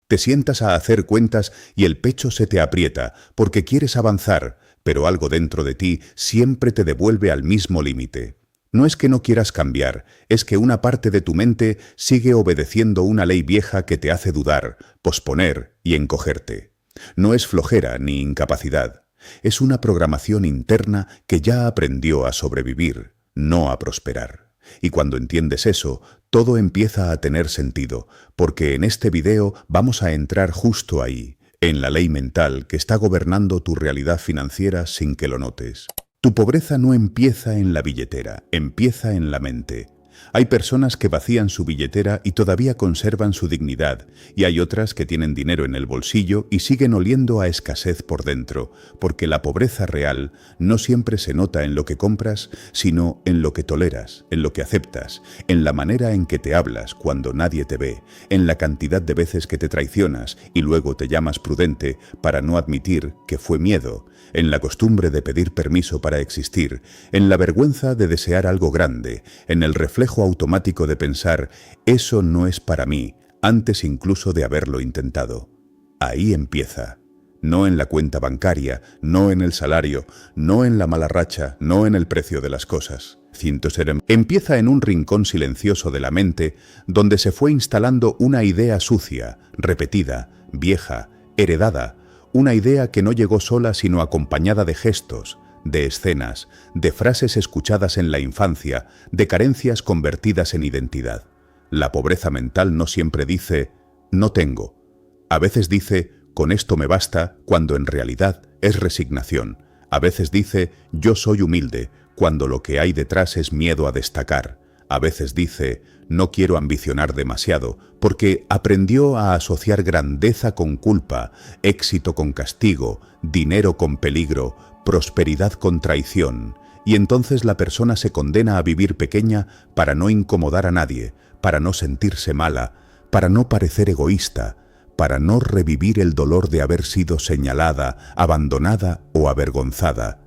Te sientas a hacer cuentas y el pecho se te aprieta porque quieres avanzar, pero algo dentro de ti siempre te devuelve al mismo límite. No es que no quieras cambiar, es que una parte de tu mente sigue obedeciendo una ley vieja que te hace dudar, posponer y encogerte. No es flojera ni incapacidad, es una programación interna que ya aprendió a sobrevivir, no a prosperar. Y cuando entiendes eso, todo empieza a tener sentido, porque en este video vamos a entrar justo ahí, en la ley mental que está gobernando tu realidad financiera sin que lo notes. Tu pobreza no empieza en la billetera, empieza en la mente. Hay personas que vacían su billetera y todavía conservan su dignidad, y hay otras que tienen dinero en el bolsillo y siguen oliendo a escasez por dentro, porque la pobreza real no siempre se nota en lo que compras, sino en lo que toleras, en lo que aceptas, en la manera en que te hablas cuando nadie te ve, en la cantidad de veces que te traicionas y luego te llamas prudente para no admitir que fue miedo, en la costumbre de pedir permiso para existir, en la vergüenza de desear algo grande, en el reflejo automático de pensar «eso no es para mí», antes incluso de haberlo intentado. Ahí empieza. No en la cuenta bancaria, no en el salario, no en la mala racha, no en el precio de las cosas. Empieza en un rincón silencioso de la mente donde se fue instalando una idea sucia, repetida, vieja, heredada, una idea que no llegó sola sino acompañada de gestos, de escenas, de frases escuchadas en la infancia, de carencias convertidas en identidad. La pobreza mental no siempre dice «no tengo». A veces dice «con esto me basta», cuando en realidad es resignación. A veces dice «yo soy humilde», cuando lo que hay detrás es miedo a destacar. A veces dice «no quiero ambicionar demasiado», porque aprendió a asociar grandeza con culpa, éxito con castigo, dinero con peligro, prosperidad con traición. Y entonces la persona se condena a vivir pequeña para no incomodar a nadie, para no sentirse mala, para no parecer egoísta, para no revivir el dolor de haber sido señalada, abandonada o avergonzada.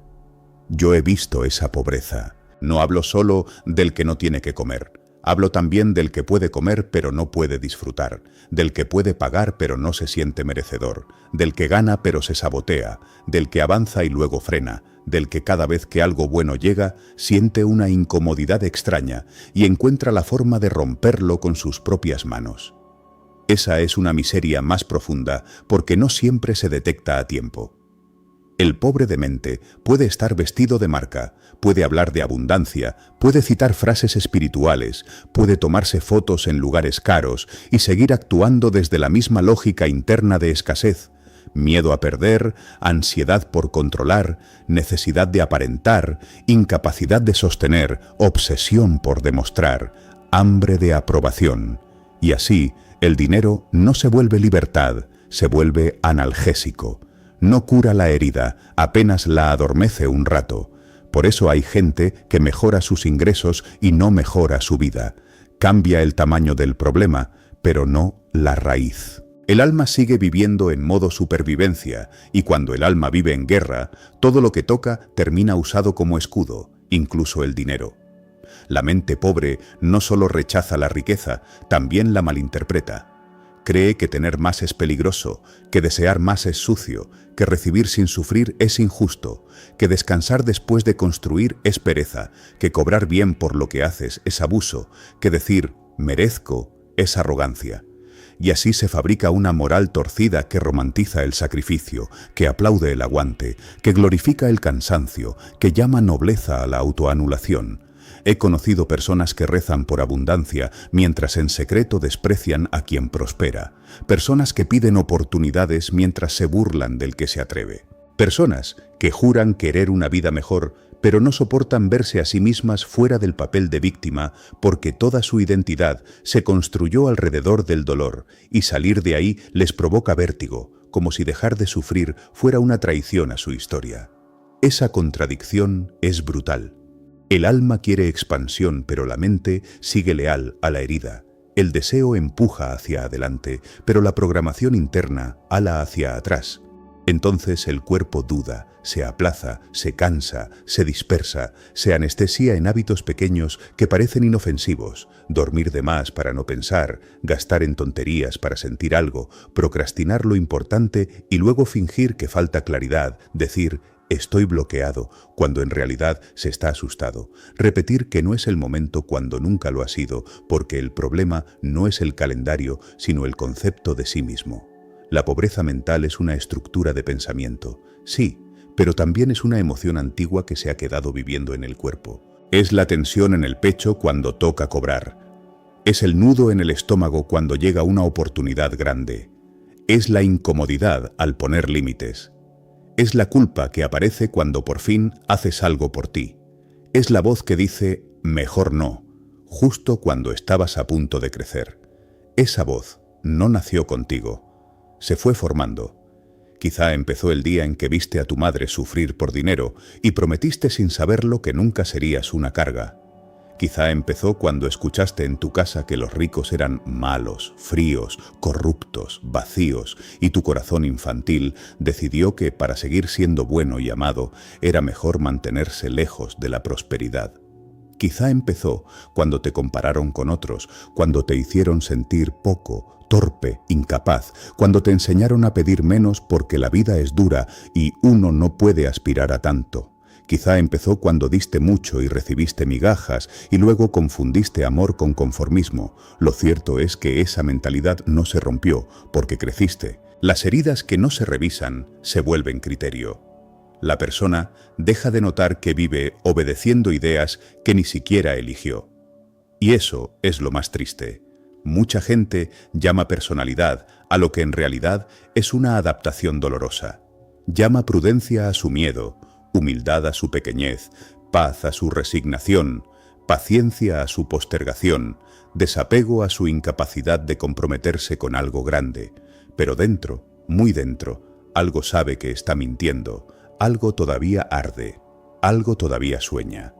Yo he visto esa pobreza. No hablo solo del que no tiene que comer. Hablo también del que puede comer pero no puede disfrutar, del que puede pagar pero no se siente merecedor, del que gana pero se sabotea, del que avanza y luego frena, del que cada vez que algo bueno llega siente una incomodidad extraña y encuentra la forma de romperlo con sus propias manos. Esa es una miseria más profunda porque no siempre se detecta a tiempo. El pobre de mente puede estar vestido de marca, puede hablar de abundancia, puede citar frases espirituales, puede tomarse fotos en lugares caros y seguir actuando desde la misma lógica interna de escasez, miedo a perder, ansiedad por controlar, necesidad de aparentar, incapacidad de sostener, obsesión por demostrar, hambre de aprobación. Y así, el dinero no se vuelve libertad, se vuelve analgésico. No cura la herida, apenas la adormece un rato. Por eso hay gente que mejora sus ingresos y no mejora su vida. Cambia el tamaño del problema, pero no la raíz. El alma sigue viviendo en modo supervivencia, y cuando el alma vive en guerra, todo lo que toca termina usado como escudo, incluso el dinero. La mente pobre no solo rechaza la riqueza, también la malinterpreta. Cree que tener más es peligroso, que desear más es sucio, que recibir sin sufrir es injusto, que descansar después de construir es pereza, que cobrar bien por lo que haces es abuso, que decir merezco es arrogancia. Y así se fabrica una moral torcida que romantiza el sacrificio, que aplaude el aguante, que glorifica el cansancio, que llama nobleza a la autoanulación. He conocido personas que rezan por abundancia mientras en secreto desprecian a quien prospera. Personas que piden oportunidades mientras se burlan del que se atreve. Personas que juran querer una vida mejor, pero no soportan verse a sí mismas fuera del papel de víctima porque toda su identidad se construyó alrededor del dolor y salir de ahí les provoca vértigo, como si dejar de sufrir fuera una traición a su historia. Esa contradicción es brutal. El alma quiere expansión, pero la mente sigue leal a la herida. El deseo empuja hacia adelante, pero la programación interna ala hacia atrás. Entonces el cuerpo duda, se aplaza, se cansa, se dispersa, se anestesia en hábitos pequeños que parecen inofensivos: dormir de más para no pensar, gastar en tonterías para sentir algo, procrastinar lo importante y luego fingir que falta claridad, decir «estoy bloqueado» cuando en realidad se está asustado, repetir que no es el momento cuando nunca lo ha sido, porque el problema no es el calendario, sino el concepto de sí mismo. La pobreza mental es una estructura de pensamiento, sí, pero también es una emoción antigua que se ha quedado viviendo en el cuerpo. Es la tensión en el pecho cuando toca cobrar. Es el nudo en el estómago cuando llega una oportunidad grande. Es la incomodidad al poner límites. Es la culpa que aparece cuando por fin haces algo por ti. Es la voz que dice «mejor no», justo cuando estabas a punto de crecer. Esa voz no nació contigo. Se fue formando. Quizá empezó el día en que viste a tu madre sufrir por dinero y prometiste sin saberlo que nunca serías una carga. Quizá empezó cuando escuchaste en tu casa que los ricos eran malos, fríos, corruptos, vacíos, y tu corazón infantil decidió que para seguir siendo bueno y amado era mejor mantenerse lejos de la prosperidad. Quizá empezó cuando te compararon con otros, cuando te hicieron sentir poco, torpe, incapaz, cuando te enseñaron a pedir menos porque la vida es dura y uno no puede aspirar a tanto. Quizá empezó cuando diste mucho y recibiste migajas y luego confundiste amor con conformismo. Lo cierto es que esa mentalidad no se rompió porque creciste. Las heridas que no se revisan se vuelven criterio. La persona deja de notar que vive obedeciendo ideas que ni siquiera eligió. Y eso es lo más triste. Mucha gente llama personalidad a lo que en realidad es una adaptación dolorosa. Llama prudencia a su miedo, humildad a su pequeñez, paz a su resignación, paciencia a su postergación, desapego a su incapacidad de comprometerse con algo grande. Pero dentro, muy dentro, algo sabe que está mintiendo, algo todavía arde, algo todavía sueña.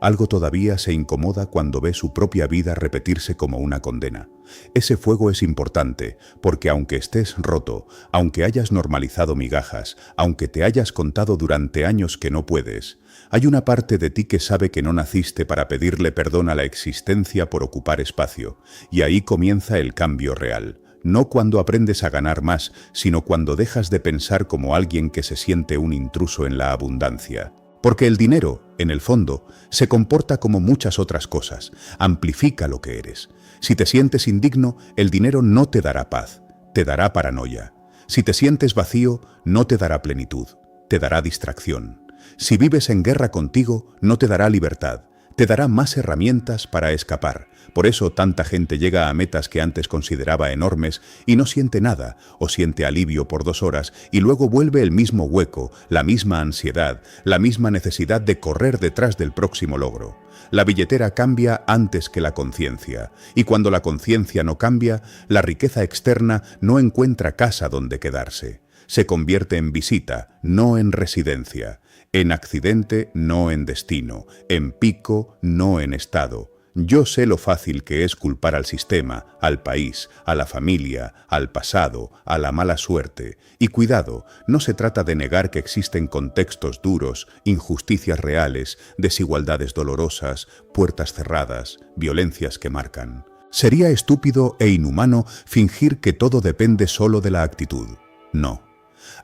Algo todavía se incomoda cuando ve su propia vida repetirse como una condena. Ese fuego es importante, porque aunque estés roto, aunque hayas normalizado migajas, aunque te hayas contado durante años que no puedes, hay una parte de ti que sabe que no naciste para pedirle perdón a la existencia por ocupar espacio, y ahí comienza el cambio real. No cuando aprendes a ganar más, sino cuando dejas de pensar como alguien que se siente un intruso en la abundancia. Porque el dinero, en el fondo, se comporta como muchas otras cosas, amplifica lo que eres. Si te sientes indigno, el dinero no te dará paz, te dará paranoia. Si te sientes vacío, no te dará plenitud, te dará distracción. Si vives en guerra contigo, no te dará libertad, te dará más herramientas para escapar. Por eso tanta gente llega a metas que antes consideraba enormes y no siente nada, o siente alivio por 2 horas y luego vuelve el mismo hueco, la misma ansiedad, la misma necesidad de correr detrás del próximo logro. La billetera cambia antes que la conciencia, y cuando la conciencia no cambia, la riqueza externa no encuentra casa donde quedarse. Se convierte en visita, no en residencia, en accidente, no en destino, en pico, no en estado. Yo sé lo fácil que es culpar al sistema, al país, a la familia, al pasado, a la mala suerte. Y cuidado, no se trata de negar que existen contextos duros, injusticias reales, desigualdades dolorosas, puertas cerradas, violencias que marcan. Sería estúpido e inhumano fingir que todo depende solo de la actitud. No.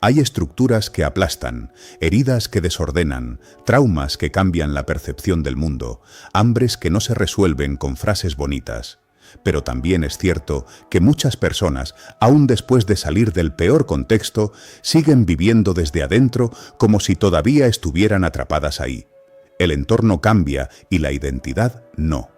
Hay estructuras que aplastan, heridas que desordenan, traumas que cambian la percepción del mundo, hambres que no se resuelven con frases bonitas. Pero también es cierto que muchas personas, aún después de salir del peor contexto, siguen viviendo desde adentro como si todavía estuvieran atrapadas ahí. El entorno cambia y la identidad no.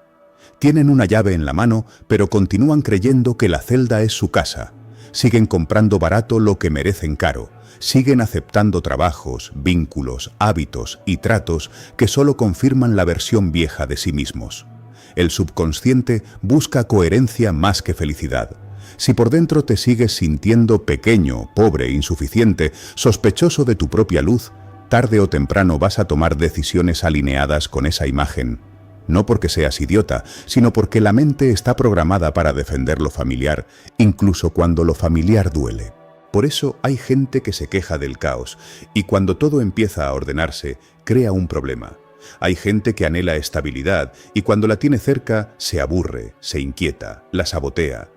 Tienen una llave en la mano, pero continúan creyendo que la celda es su casa. Siguen comprando barato lo que merecen caro. Siguen aceptando trabajos, vínculos, hábitos y tratos que solo confirman la versión vieja de sí mismos. El subconsciente busca coherencia más que felicidad. Si por dentro te sigues sintiendo pequeño, pobre, insuficiente, sospechoso de tu propia luz, tarde o temprano vas a tomar decisiones alineadas con esa imagen. No porque seas idiota, sino porque la mente está programada para defender lo familiar, incluso cuando lo familiar duele. Por eso hay gente que se queja del caos y cuando todo empieza a ordenarse, crea un problema. Hay gente que anhela estabilidad y cuando la tiene cerca, se aburre, se inquieta, la sabotea.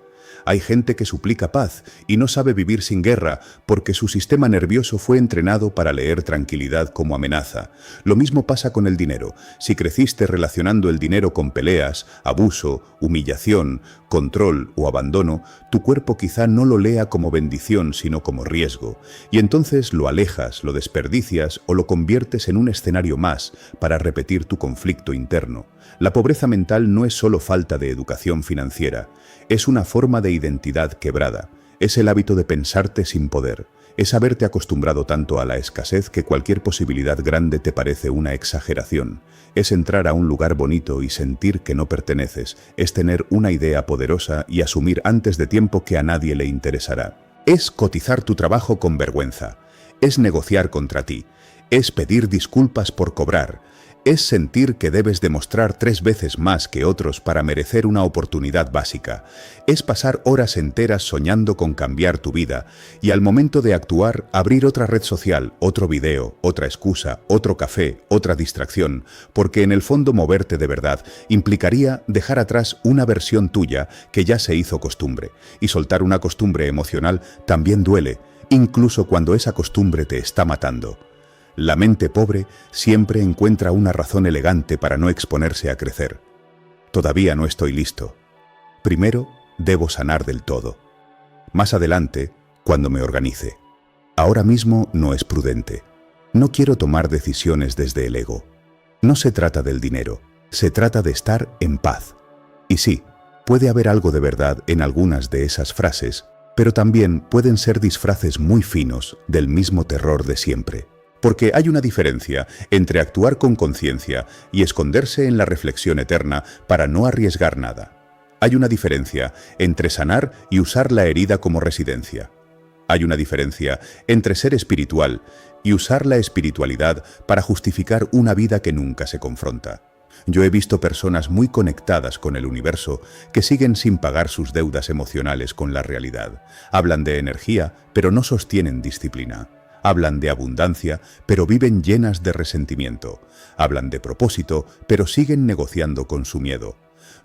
Hay gente que suplica paz y no sabe vivir sin guerra porque su sistema nervioso fue entrenado para leer tranquilidad como amenaza. Lo mismo pasa con el dinero. Si creciste relacionando el dinero con peleas, abuso, humillación, control o abandono, tu cuerpo quizá no lo lea como bendición sino como riesgo. Y entonces lo alejas, lo desperdicias o lo conviertes en un escenario más para repetir tu conflicto interno. La pobreza mental no es solo falta de educación financiera. Es una forma de identidad quebrada, es el hábito de pensarte sin poder, es haberte acostumbrado tanto a la escasez que cualquier posibilidad grande te parece una exageración, es entrar a un lugar bonito y sentir que no perteneces, es tener una idea poderosa y asumir antes de tiempo que a nadie le interesará. Es cotizar tu trabajo con vergüenza, es negociar contra ti, es pedir disculpas por cobrar, es sentir que debes demostrar 3 veces más que otros para merecer una oportunidad básica. Es pasar horas enteras soñando con cambiar tu vida y al momento de actuar abrir otra red social, otro video, otra excusa, otro café, otra distracción, porque en el fondo moverte de verdad implicaría dejar atrás una versión tuya que ya se hizo costumbre. Y soltar una costumbre emocional también duele, incluso cuando esa costumbre te está matando. La mente pobre siempre encuentra una razón elegante para no exponerse a crecer. Todavía no estoy listo. Primero, debo sanar del todo. Más adelante, cuando me organice. Ahora mismo no es prudente. No quiero tomar decisiones desde el ego. No se trata del dinero, se trata de estar en paz. Y sí, puede haber algo de verdad en algunas de esas frases, pero también pueden ser disfraces muy finos del mismo terror de siempre. Porque hay una diferencia entre actuar con conciencia y esconderse en la reflexión eterna para no arriesgar nada. Hay una diferencia entre sanar y usar la herida como residencia. Hay una diferencia entre ser espiritual y usar la espiritualidad para justificar una vida que nunca se confronta. Yo he visto personas muy conectadas con el universo que siguen sin pagar sus deudas emocionales con la realidad. Hablan de energía, pero no sostienen disciplina. Hablan de abundancia, pero viven llenas de resentimiento. Hablan de propósito, pero siguen negociando con su miedo.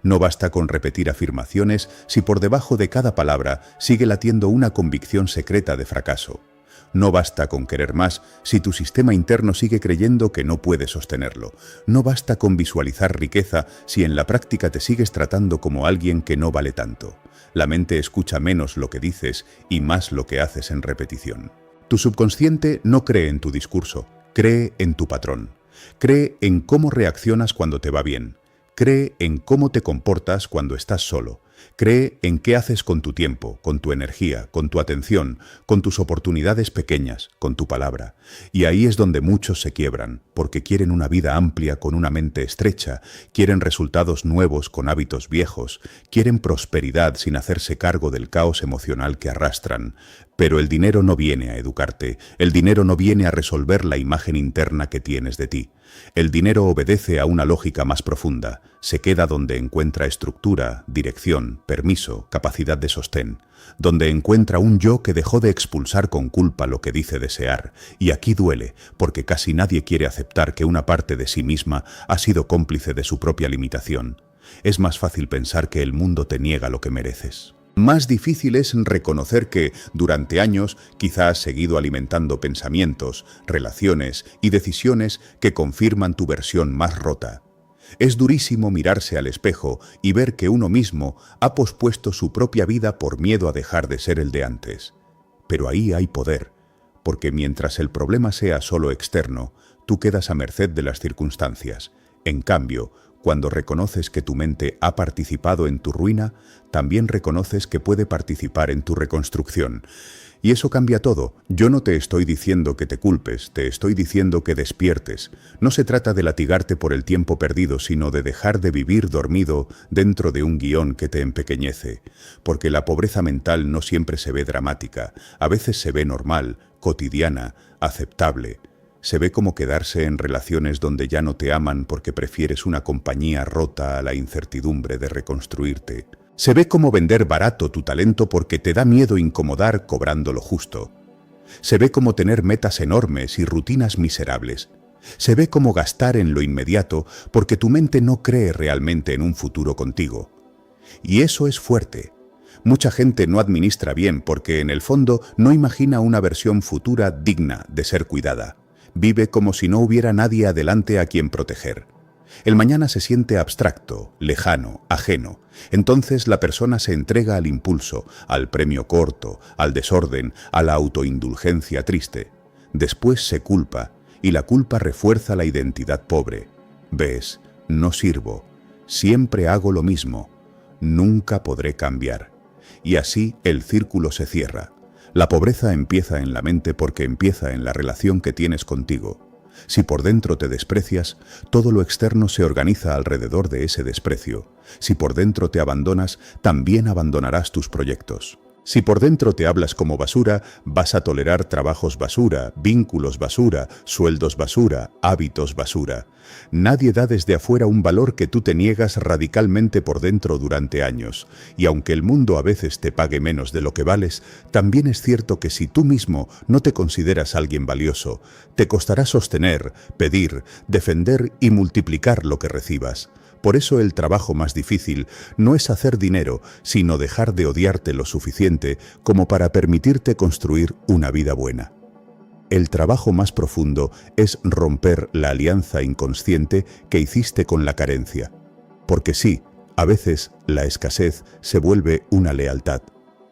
No basta con repetir afirmaciones si por debajo de cada palabra sigue latiendo una convicción secreta de fracaso. No basta con querer más si tu sistema interno sigue creyendo que no puede sostenerlo. No basta con visualizar riqueza si en la práctica te sigues tratando como alguien que no vale tanto. La mente escucha menos lo que dices y más lo que haces en repetición. Tu subconsciente no cree en tu discurso, cree en tu patrón. Cree en cómo reaccionas cuando te va bien. Cree en cómo te comportas cuando estás solo. Cree en qué haces con tu tiempo, con tu energía, con tu atención, con tus oportunidades pequeñas, con tu palabra. Y ahí es donde muchos se quiebran, porque quieren una vida amplia con una mente estrecha, quieren resultados nuevos con hábitos viejos, quieren prosperidad sin hacerse cargo del caos emocional que arrastran. Pero el dinero no viene a educarte, el dinero no viene a resolver la imagen interna que tienes de ti. El dinero obedece a una lógica más profunda, se queda donde encuentra estructura, dirección, permiso, capacidad de sostén, donde encuentra un yo que dejó de expulsar con culpa lo que dice desear, y aquí duele, porque casi nadie quiere aceptar que una parte de sí misma ha sido cómplice de su propia limitación. Es más fácil pensar que el mundo te niega lo que mereces. Más difícil es reconocer que, durante años, quizás has seguido alimentando pensamientos, relaciones y decisiones que confirman tu versión más rota. Es durísimo mirarse al espejo y ver que uno mismo ha pospuesto su propia vida por miedo a dejar de ser el de antes. Pero ahí hay poder, porque mientras el problema sea solo externo, tú quedas a merced de las circunstancias. En cambio, cuando reconoces que tu mente ha participado en tu ruina, también reconoces que puede participar en tu reconstrucción. Y eso cambia todo. Yo no te estoy diciendo que te culpes, te estoy diciendo que despiertes. No se trata de latigarte por el tiempo perdido, sino de dejar de vivir dormido dentro de un guión que te empequeñece. Porque la pobreza mental no siempre se ve dramática, a veces se ve normal, cotidiana, aceptable. Se ve como quedarse en relaciones donde ya no te aman porque prefieres una compañía rota a la incertidumbre de reconstruirte. Se ve como vender barato tu talento porque te da miedo incomodar cobrando lo justo. Se ve como tener metas enormes y rutinas miserables. Se ve como gastar en lo inmediato porque tu mente no cree realmente en un futuro contigo. Y eso es fuerte. Mucha gente no administra bien porque en el fondo no imagina una versión futura digna de ser cuidada. Vive como si no hubiera nadie adelante a quien proteger. El mañana se siente abstracto, lejano, ajeno. Entonces la persona se entrega al impulso, al premio corto, al desorden, a la autoindulgencia triste. Después se culpa, y la culpa refuerza la identidad pobre. Ves, no sirvo, siempre hago lo mismo, nunca podré cambiar. Y así el círculo se cierra. La pobreza empieza en la mente porque empieza en la relación que tienes contigo. Si por dentro te desprecias, todo lo externo se organiza alrededor de ese desprecio. Si por dentro te abandonas, también abandonarás tus proyectos. Si por dentro te hablas como basura, vas a tolerar trabajos basura, vínculos basura, sueldos basura, hábitos basura. Nadie da desde afuera un valor que tú te niegas radicalmente por dentro durante años. Y aunque el mundo a veces te pague menos de lo que vales, también es cierto que si tú mismo no te consideras alguien valioso, te costará sostener, pedir, defender y multiplicar lo que recibas. Por eso el trabajo más difícil no es hacer dinero, sino dejar de odiarte lo suficiente como para permitirte construir una vida buena. El trabajo más profundo es romper la alianza inconsciente que hiciste con la carencia. Porque sí, a veces la escasez se vuelve una lealtad.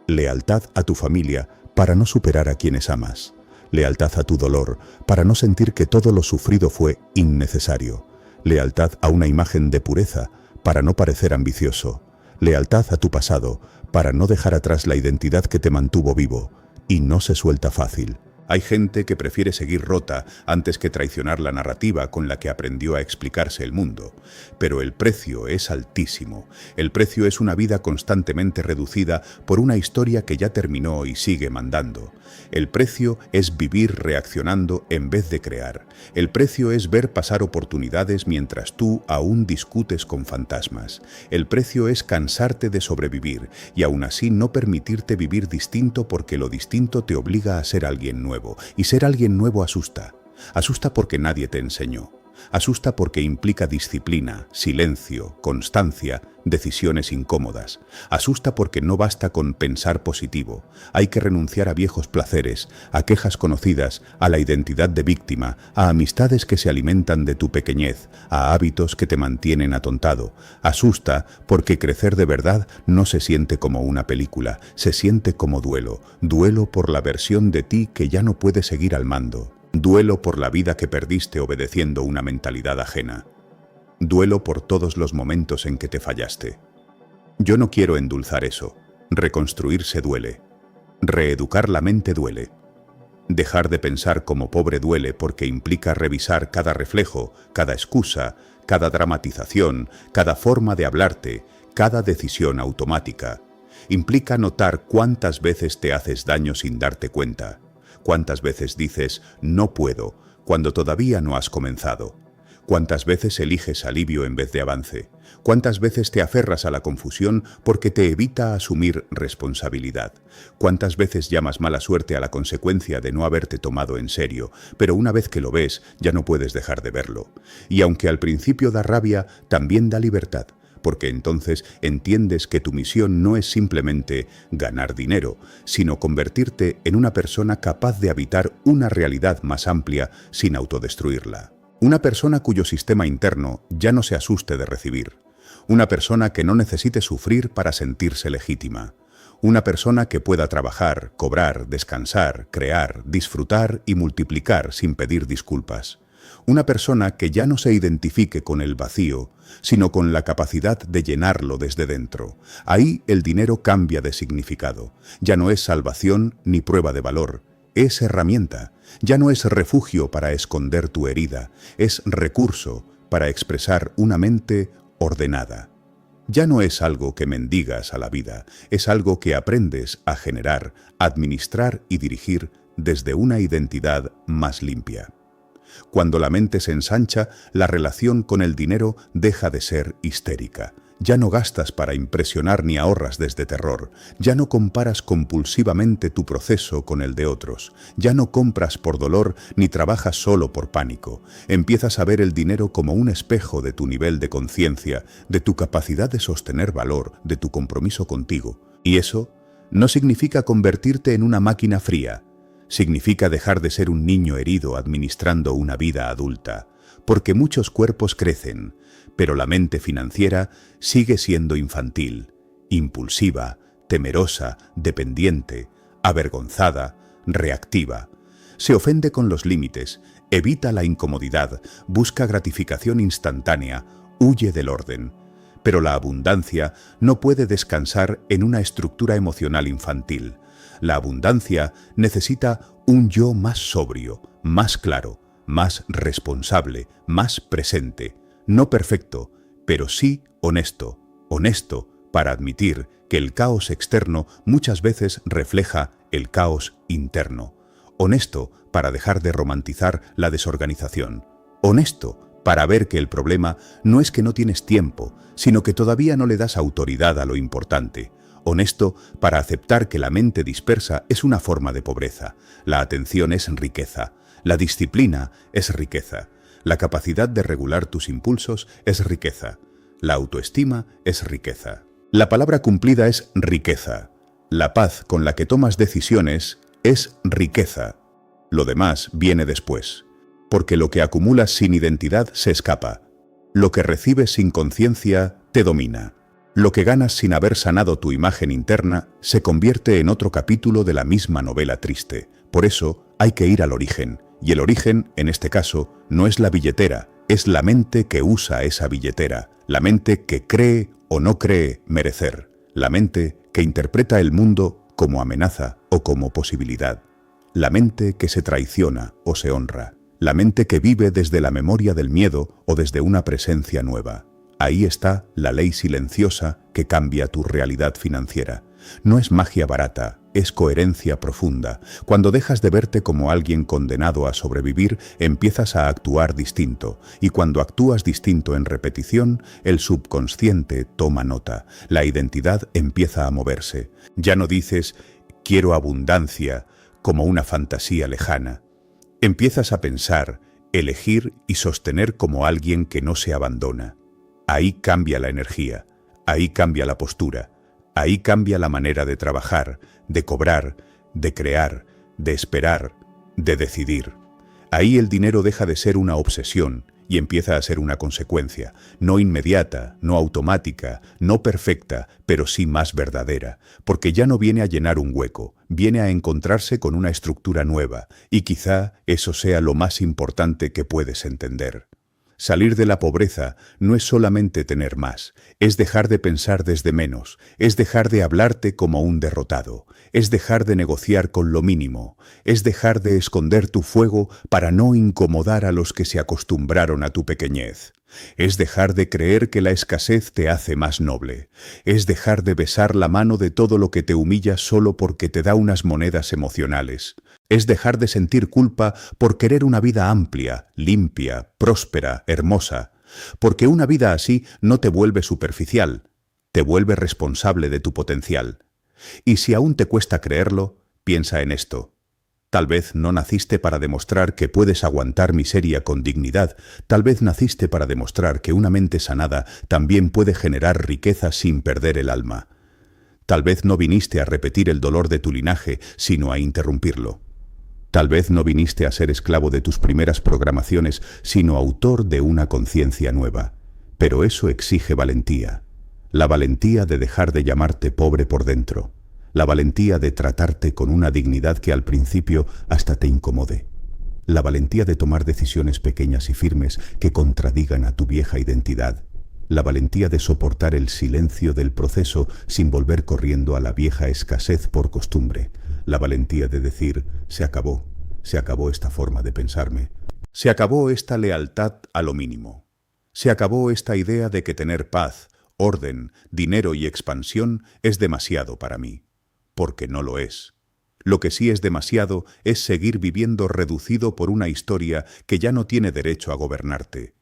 Lealtad a tu familia para no superar a quienes amas. Lealtad a tu dolor para no sentir que todo lo sufrido fue innecesario. Lealtad a una imagen de pureza para no parecer ambicioso. Lealtad a tu pasado para no dejar atrás la identidad que te mantuvo vivo. Y no se suelta fácil. Hay gente que prefiere seguir rota antes que traicionar la narrativa con la que aprendió a explicarse el mundo. Pero el precio es altísimo. El precio es una vida constantemente reducida por una historia que ya terminó y sigue mandando. El precio es vivir reaccionando en vez de crear. El precio es ver pasar oportunidades mientras tú aún discutes con fantasmas. El precio es cansarte de sobrevivir y aún así no permitirte vivir distinto porque lo distinto te obliga a ser alguien nuevo. Y ser alguien nuevo asusta. Asusta porque nadie te enseñó. Asusta porque implica disciplina, silencio, constancia, decisiones incómodas. Asusta porque no basta con pensar positivo. Hay que renunciar a viejos placeres, a quejas conocidas, a la identidad de víctima, a amistades que se alimentan de tu pequeñez, a hábitos que te mantienen atontado. Asusta porque crecer de verdad no se siente como una película, se siente como duelo. Duelo por la versión de ti que ya no puede seguir al mando. Duelo por la vida que perdiste obedeciendo una mentalidad ajena. Duelo por todos los momentos en que te fallaste. Yo no quiero endulzar eso. Reconstruirse duele. Reeducar la mente duele. Dejar de pensar como pobre duele porque implica revisar cada reflejo, cada excusa, cada dramatización, cada forma de hablarte, cada decisión automática. Implica notar cuántas veces te haces daño sin darte cuenta. ¿Cuántas veces dices «no puedo» cuando todavía no has comenzado? ¿Cuántas veces eliges alivio en vez de avance? ¿Cuántas veces te aferras a la confusión porque te evita asumir responsabilidad? ¿Cuántas veces llamas mala suerte a la consecuencia de no haberte tomado en serio, pero una vez que lo ves ya no puedes dejar de verlo? Y aunque al principio da rabia, también da libertad. Porque entonces entiendes que tu misión no es simplemente ganar dinero, sino convertirte en una persona capaz de habitar una realidad más amplia sin autodestruirla. Una persona cuyo sistema interno ya no se asuste de recibir. Una persona que no necesite sufrir para sentirse legítima. Una persona que pueda trabajar, cobrar, descansar, crear, disfrutar y multiplicar sin pedir disculpas. Una persona que ya no se identifique con el vacío, sino con la capacidad de llenarlo desde dentro. Ahí el dinero cambia de significado. Ya no es salvación ni prueba de valor. Es herramienta. Ya no es refugio para esconder tu herida. Es recurso para expresar una mente ordenada. Ya no es algo que mendigas a la vida. Es algo que aprendes a generar, administrar y dirigir desde una identidad más limpia. Cuando la mente se ensancha, la relación con el dinero deja de ser histérica. Ya no gastas para impresionar ni ahorras desde terror. Ya no comparas compulsivamente tu proceso con el de otros. Ya no compras por dolor ni trabajas solo por pánico. Empiezas a ver el dinero como un espejo de tu nivel de conciencia, de tu capacidad de sostener valor, de tu compromiso contigo. Y eso no significa convertirte en una máquina fría. Significa dejar de ser un niño herido administrando una vida adulta. Porque muchos cuerpos crecen, pero la mente financiera sigue siendo infantil, impulsiva, temerosa, dependiente, avergonzada, reactiva. Se ofende con los límites, evita la incomodidad, busca gratificación instantánea, huye del orden. Pero la abundancia no puede descansar en una estructura emocional infantil. La abundancia necesita un yo más sobrio, más claro, más responsable, más presente. No perfecto, pero sí honesto. Honesto para admitir que el caos externo muchas veces refleja el caos interno. Honesto para dejar de romantizar la desorganización. Honesto para ver que el problema no es que no tienes tiempo, sino que todavía no le das autoridad a lo importante. Honesto para aceptar que la mente dispersa es una forma de pobreza. La atención es riqueza. La disciplina es riqueza. La capacidad de regular tus impulsos es riqueza. La autoestima es riqueza. La palabra cumplida es riqueza. La paz con la que tomas decisiones es riqueza. Lo demás viene después. Porque lo que acumulas sin identidad se escapa. Lo que recibes sin conciencia te domina. Lo que ganas sin haber sanado tu imagen interna se convierte en otro capítulo de la misma novela triste. Por eso hay que ir al origen. Y el origen, en este caso, no es la billetera, es la mente que usa esa billetera, la mente que cree o no cree merecer, la mente que interpreta el mundo como amenaza o como posibilidad, la mente que se traiciona o se honra, la mente que vive desde la memoria del miedo o desde una presencia nueva. Ahí está la ley silenciosa que cambia tu realidad financiera. No es magia barata, es coherencia profunda. Cuando dejas de verte como alguien condenado a sobrevivir, empiezas a actuar distinto. Y cuando actúas distinto en repetición, el subconsciente toma nota. La identidad empieza a moverse. Ya no dices, quiero abundancia, como una fantasía lejana. Empiezas a pensar, elegir y sostener como alguien que no se abandona. Ahí cambia la energía, ahí cambia la postura, ahí cambia la manera de trabajar, de cobrar, de crear, de esperar, de decidir. Ahí el dinero deja de ser una obsesión y empieza a ser una consecuencia, no inmediata, no automática, no perfecta, pero sí más verdadera, porque ya no viene a llenar un hueco, viene a encontrarse con una estructura nueva, y quizá eso sea lo más importante que puedes entender. Salir de la pobreza no es solamente tener más, es dejar de pensar desde menos, es dejar de hablarte como un derrotado, es dejar de negociar con lo mínimo, es dejar de esconder tu fuego para no incomodar a los que se acostumbraron a tu pequeñez. Es dejar de creer que la escasez te hace más noble. Es dejar de besar la mano de todo lo que te humilla solo porque te da unas monedas emocionales. Es dejar de sentir culpa por querer una vida amplia, limpia, próspera, hermosa. Porque una vida así no te vuelve superficial, te vuelve responsable de tu potencial. Y si aún te cuesta creerlo, piensa en esto. Tal vez no naciste para demostrar que puedes aguantar miseria con dignidad. Tal vez naciste para demostrar que una mente sanada también puede generar riqueza sin perder el alma. Tal vez no viniste a repetir el dolor de tu linaje, sino a interrumpirlo. Tal vez no viniste a ser esclavo de tus primeras programaciones, sino autor de una conciencia nueva. Pero eso exige valentía. La valentía de dejar de llamarte pobre por dentro. La valentía de tratarte con una dignidad que al principio hasta te incomode. La valentía de tomar decisiones pequeñas y firmes que contradigan a tu vieja identidad. La valentía de soportar el silencio del proceso sin volver corriendo a la vieja escasez por costumbre. La valentía de decir, se acabó esta forma de pensarme. Se acabó esta lealtad a lo mínimo. Se acabó esta idea de que tener paz, orden, dinero y expansión es demasiado para mí. Porque no lo es. Lo que sí es demasiado es seguir viviendo reducido por una historia que ya no tiene derecho a gobernarte.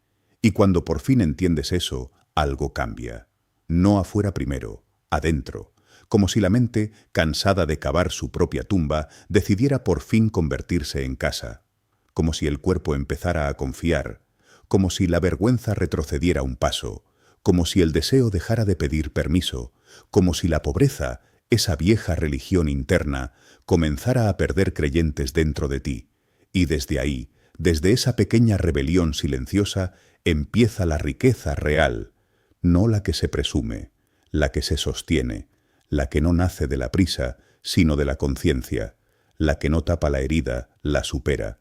Y cuando por fin entiendes eso, algo cambia. no afuera primero, adentro, como si la mente, cansada de cavar su propia tumba, decidiera por fin convertirse en casa, como si el cuerpo empezara a confiar, como si la vergüenza retrocediera un paso, como si el deseo dejara de pedir permiso, como si la pobreza, esa vieja religión interna, comenzara a perder creyentes dentro de ti, y desde ahí, desde esa pequeña rebelión silenciosa, empieza la riqueza real, no la que se presume, la que se sostiene, la que no nace de la prisa, sino de la conciencia, la que no tapa la herida, la supera,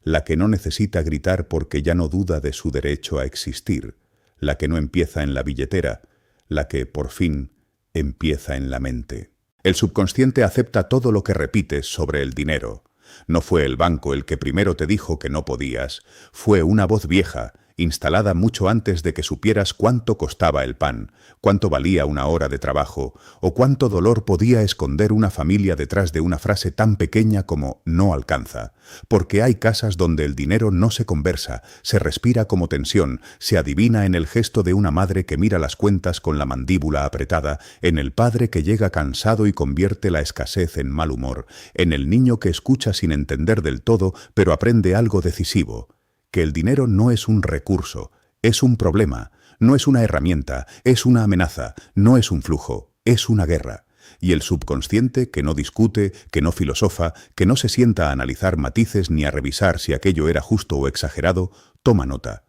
la que no necesita gritar porque ya no duda de su derecho a existir, la que no empieza en la billetera, la que, por fin, empieza en la mente. El subconsciente acepta todo lo que repites sobre el dinero. No fue el banco el que primero te dijo que no podías, fue una voz vieja, instalada mucho antes de que supieras cuánto costaba el pan, cuánto valía una hora de trabajo, o cuánto dolor podía esconder una familia detrás de una frase tan pequeña como «no alcanza», porque hay casas donde el dinero no se conversa, se respira como tensión, se adivina en el gesto de una madre que mira las cuentas con la mandíbula apretada, en el padre que llega cansado y convierte la escasez en mal humor, en el niño que escucha sin entender del todo, pero aprende algo decisivo, que el dinero no es un recurso, es un problema, no es una herramienta, es una amenaza, no es un flujo, es una guerra. Y el subconsciente, que no discute, que no filosofa, que no se sienta a analizar matices ni a revisar si aquello era justo o exagerado, toma nota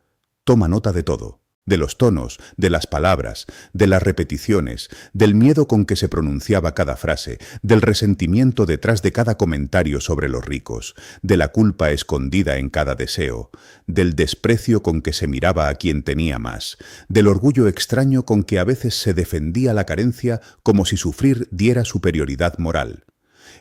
de todo. De los tonos, de las palabras, de las repeticiones, del miedo con que se pronunciaba cada frase, del resentimiento detrás de cada comentario sobre los ricos, de la culpa escondida en cada deseo, del desprecio con que se miraba a quien tenía más, del orgullo extraño con que a veces se defendía la carencia como si sufrir diera superioridad moral.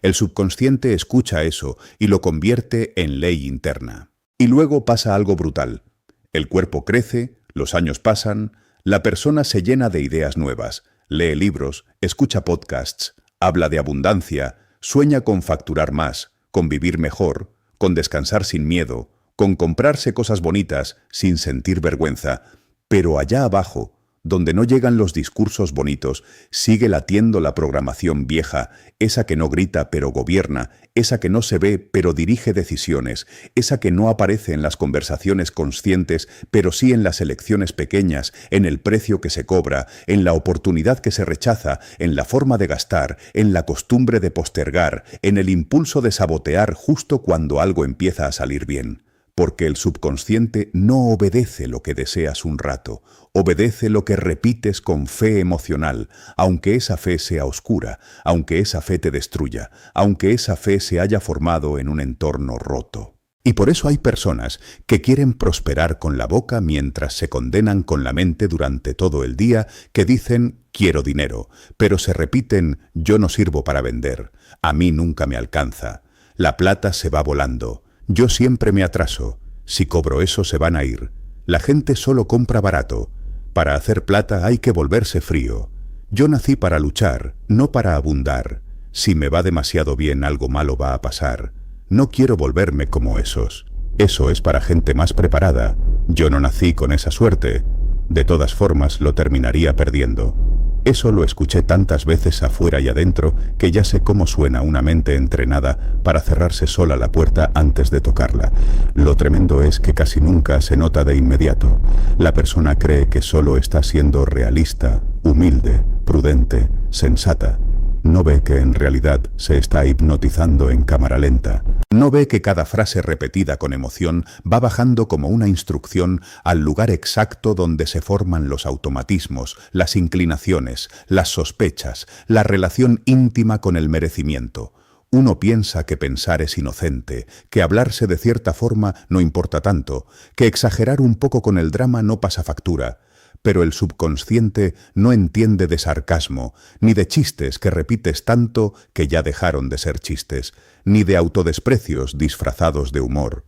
El subconsciente escucha eso y lo convierte en ley interna. Y luego pasa algo brutal. El cuerpo crece, los años pasan, la persona se llena de ideas nuevas, lee libros, escucha podcasts, habla de abundancia, sueña con facturar más, con vivir mejor, con descansar sin miedo, con comprarse cosas bonitas sin sentir vergüenza. Pero allá abajo, donde no llegan los discursos bonitos, sigue latiendo la programación vieja, esa que no grita pero gobierna, esa que no se ve pero dirige decisiones, esa que no aparece en las conversaciones conscientes pero sí en las elecciones pequeñas, en el precio que se cobra, en la oportunidad que se rechaza, en la forma de gastar, en la costumbre de postergar, en el impulso de sabotear justo cuando algo empieza a salir bien. Porque el subconsciente no obedece lo que deseas un rato, obedece lo que repites con fe emocional, aunque esa fe sea oscura, aunque esa fe te destruya, aunque esa fe se haya formado en un entorno roto. Y por eso hay personas que quieren prosperar con la boca mientras se condenan con la mente durante todo el día, que dicen «quiero dinero», pero se repiten «yo no sirvo para vender», «a mí nunca me alcanza», «la plata se va volando», «yo siempre me atraso», «si cobro eso se van a ir», «la gente solo compra barato», «para hacer plata hay que volverse frío», «yo nací para luchar, no para abundar», «si me va demasiado bien algo malo va a pasar», «no quiero volverme como esos», «eso es para gente más preparada», «yo no nací con esa suerte», «de todas formas lo terminaría perdiendo». Eso lo escuché tantas veces afuera y adentro que ya sé cómo suena una mente entrenada para cerrarse sola la puerta antes de tocarla. Lo tremendo es que casi nunca se nota de inmediato. La persona cree que solo está siendo realista, humilde, prudente, sensata. No ve que en realidad se está hipnotizando en cámara lenta. No ve que cada frase repetida con emoción va bajando como una instrucción al lugar exacto donde se forman los automatismos, las inclinaciones, las sospechas, la relación íntima con el merecimiento. Uno piensa que pensar es inocente, que hablarse de cierta forma no importa tanto, que exagerar un poco con el drama no pasa factura. Pero el subconsciente no entiende de sarcasmo, ni de chistes que repites tanto que ya dejaron de ser chistes, ni de autodesprecios disfrazados de humor.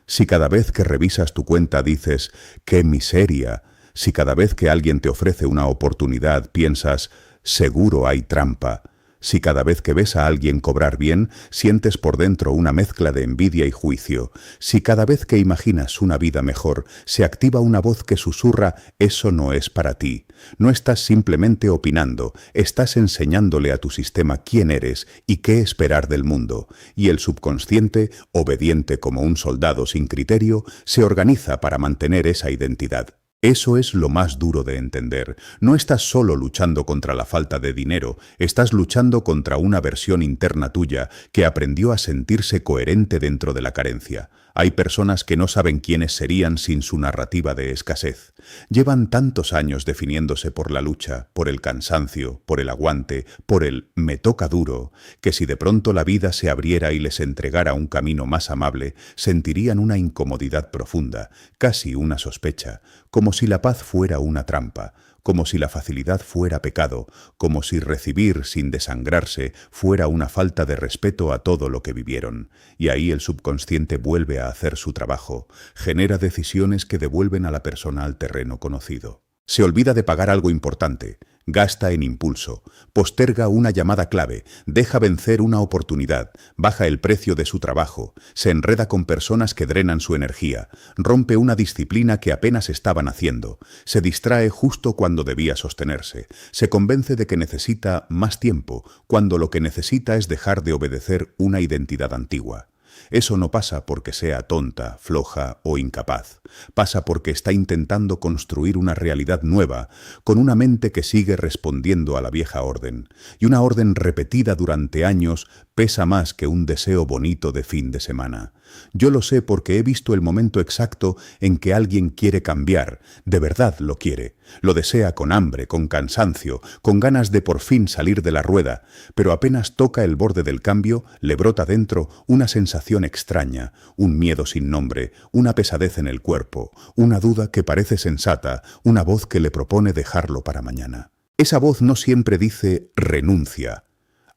Si cada vez que revisas tu cuenta dices «qué miseria», si cada vez que alguien te ofrece una oportunidad piensas «seguro hay trampa», Si cada vez que ves a alguien cobrar bien, sientes por dentro una mezcla de envidia y juicio, si cada vez que imaginas una vida mejor, se activa una voz que susurra, eso no es para ti, no estás simplemente opinando, estás enseñándole a tu sistema quién eres y qué esperar del mundo, y el subconsciente, obediente como un soldado sin criterio, se organiza para mantener esa identidad. Eso es lo más duro de entender. No estás solo luchando contra la falta de dinero, estás luchando contra una versión interna tuya que aprendió a sentirse coherente dentro de la carencia. Hay personas que no saben quiénes serían sin su narrativa de escasez. Llevan tantos años definiéndose por la lucha, por el cansancio, por el aguante, por el me toca duro, que si de pronto la vida se abriera y les entregara un camino más amable, sentirían una incomodidad profunda, casi una sospecha, como si la paz fuera una trampa, como si la facilidad fuera pecado, como si recibir sin desangrarse fuera una falta de respeto a todo lo que vivieron. Y ahí el subconsciente vuelve a hacer su trabajo, genera decisiones que devuelven a la persona al terreno conocido. Se olvida de pagar algo importante, gasta en impulso, posterga una llamada clave, deja vencer una oportunidad, baja el precio de su trabajo, se enreda con personas que drenan su energía, rompe una disciplina que apenas estaban haciendo, se distrae justo cuando debía sostenerse, se convence de que necesita más tiempo, cuando lo que necesita es dejar de obedecer una identidad antigua. Eso no pasa porque sea tonta, floja o incapaz. Pasa porque está intentando construir una realidad nueva, con una mente que sigue respondiendo a la vieja orden. Y una orden repetida durante años pesa más que un deseo bonito de fin de semana. Yo lo sé porque he visto el momento exacto en que alguien quiere cambiar, de verdad lo quiere. Lo desea con hambre, con cansancio, con ganas de por fin salir de la rueda, pero apenas toca el borde del cambio, le brota dentro una sensación extraña, un miedo sin nombre, una pesadez en el cuerpo, una duda que parece sensata, una voz que le propone dejarlo para mañana. Esa voz no siempre dice renuncia.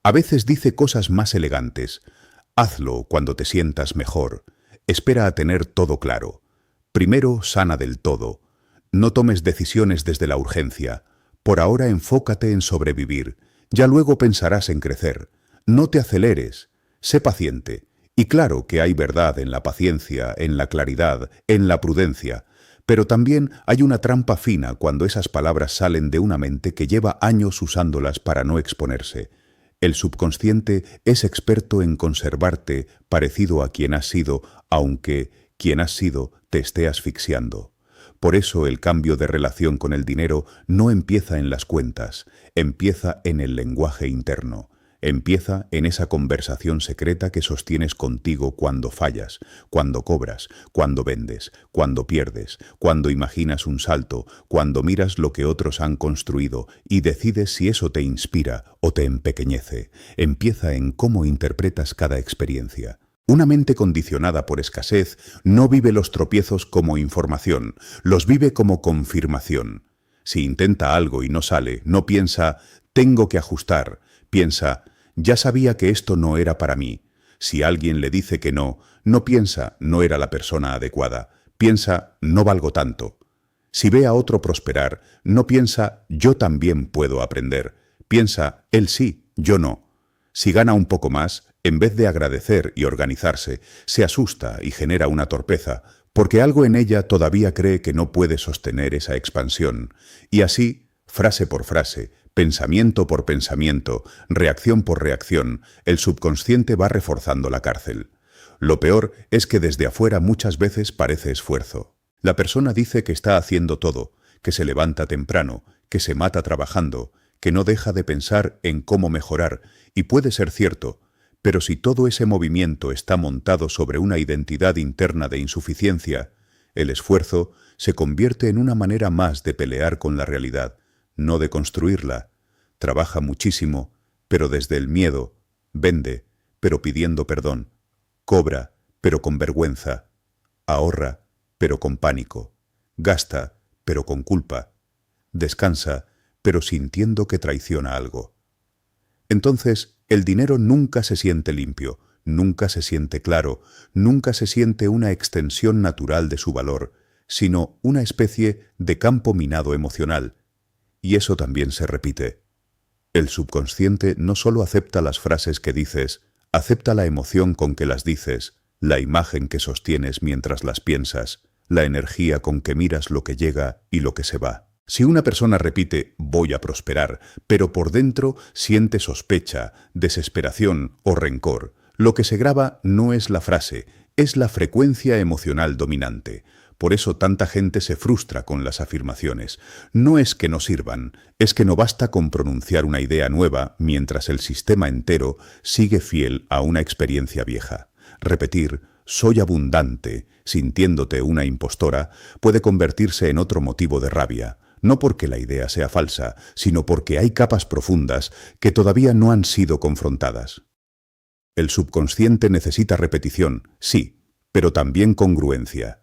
A veces dice cosas más elegantes. Hazlo cuando te sientas mejor. Espera a tener todo claro. Primero sana del todo. No tomes decisiones desde la urgencia. Por ahora enfócate en sobrevivir. Ya luego pensarás en crecer. No te aceleres. Sé paciente. Y claro que hay verdad en la paciencia, en la claridad, en la prudencia. Pero también hay una trampa fina cuando esas palabras salen de una mente que lleva años usándolas para no exponerse. El subconsciente es experto en conservarte parecido a quien has sido, aunque quien has sido te esté asfixiando. Por eso el cambio de relación con el dinero no empieza en las cuentas, empieza en el lenguaje interno. Empieza en esa conversación secreta que sostienes contigo cuando fallas, cuando cobras, cuando vendes, cuando pierdes, cuando imaginas un salto, cuando miras lo que otros han construido y decides si eso te inspira o te empequeñece. Empieza en cómo interpretas cada experiencia. Una mente condicionada por escasez no vive los tropiezos como información, los vive como confirmación. Si intenta algo y no sale, no piensa, tengo que ajustar, piensa, ya sabía que esto no era para mí. Si alguien le dice que no, no piensa, no era la persona adecuada. Piensa, no valgo tanto. Si ve a otro prosperar, no piensa, yo también puedo aprender. Piensa, él sí, yo no. Si gana un poco más, en vez de agradecer y organizarse, se asusta y genera una torpeza, porque algo en ella todavía cree que no puede sostener esa expansión. Y así, frase por frase, pensamiento por pensamiento, reacción por reacción, el subconsciente va reforzando la cárcel. Lo peor es que desde afuera muchas veces parece esfuerzo. La persona dice que está haciendo todo, que se levanta temprano, que se mata trabajando, que no deja de pensar en cómo mejorar, y puede ser cierto, pero si todo ese movimiento está montado sobre una identidad interna de insuficiencia, el esfuerzo se convierte en una manera más de pelear con la realidad, no de construirla. Trabaja muchísimo, pero desde el miedo. Vende, pero pidiendo perdón. Cobra, pero con vergüenza. Ahorra, pero con pánico. Gasta, pero con culpa. Descansa, pero sintiendo que traiciona algo. Entonces, el dinero nunca se siente limpio, nunca se siente claro, nunca se siente una extensión natural de su valor, sino una especie de campo minado emocional. Y eso también se repite. El subconsciente no solo acepta las frases que dices, acepta la emoción con que las dices, la imagen que sostienes mientras las piensas, la energía con que miras lo que llega y lo que se va. Si una persona repite «voy a prosperar», pero por dentro siente sospecha, desesperación o rencor, lo que se graba no es la frase, es la frecuencia emocional dominante. Por eso tanta gente se frustra con las afirmaciones. No es que no sirvan, es que no basta con pronunciar una idea nueva mientras el sistema entero sigue fiel a una experiencia vieja. Repetir «soy abundante», sintiéndote una impostora, puede convertirse en otro motivo de rabia. No porque la idea sea falsa, sino porque hay capas profundas que todavía no han sido confrontadas. El subconsciente necesita repetición, sí, pero también congruencia.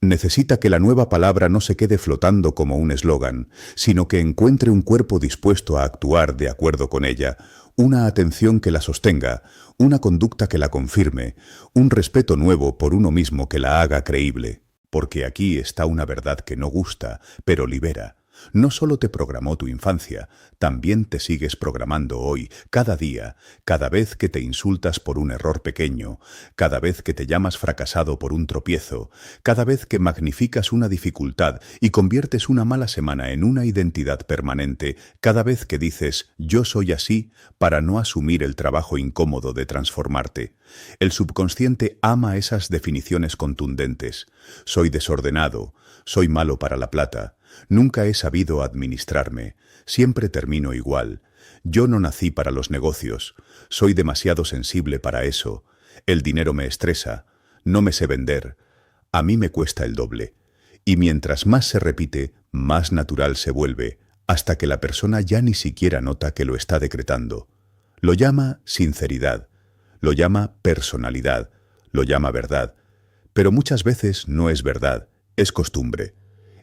Necesita que la nueva palabra no se quede flotando como un eslogan, sino que encuentre un cuerpo dispuesto a actuar de acuerdo con ella, una atención que la sostenga, una conducta que la confirme, un respeto nuevo por uno mismo que la haga creíble. Porque aquí está una verdad que no gusta, pero libera. No solo te programó tu infancia, también te sigues programando hoy, cada día, cada vez que te insultas por un error pequeño, cada vez que te llamas fracasado por un tropiezo, cada vez que magnificas una dificultad y conviertes una mala semana en una identidad permanente, cada vez que dices «yo soy así» para no asumir el trabajo incómodo de transformarte. El subconsciente ama esas definiciones contundentes. Soy desordenado, soy malo para la plata, nunca he sabido administrarme, siempre termino igual, yo no nací para los negocios, soy demasiado sensible para eso, el dinero me estresa, no me sé vender, a mí me cuesta el doble. Y mientras más se repite, más natural se vuelve, hasta que la persona ya ni siquiera nota que lo está decretando. Lo llama sinceridad, lo llama personalidad, lo llama verdad, pero muchas veces no es verdad, es costumbre.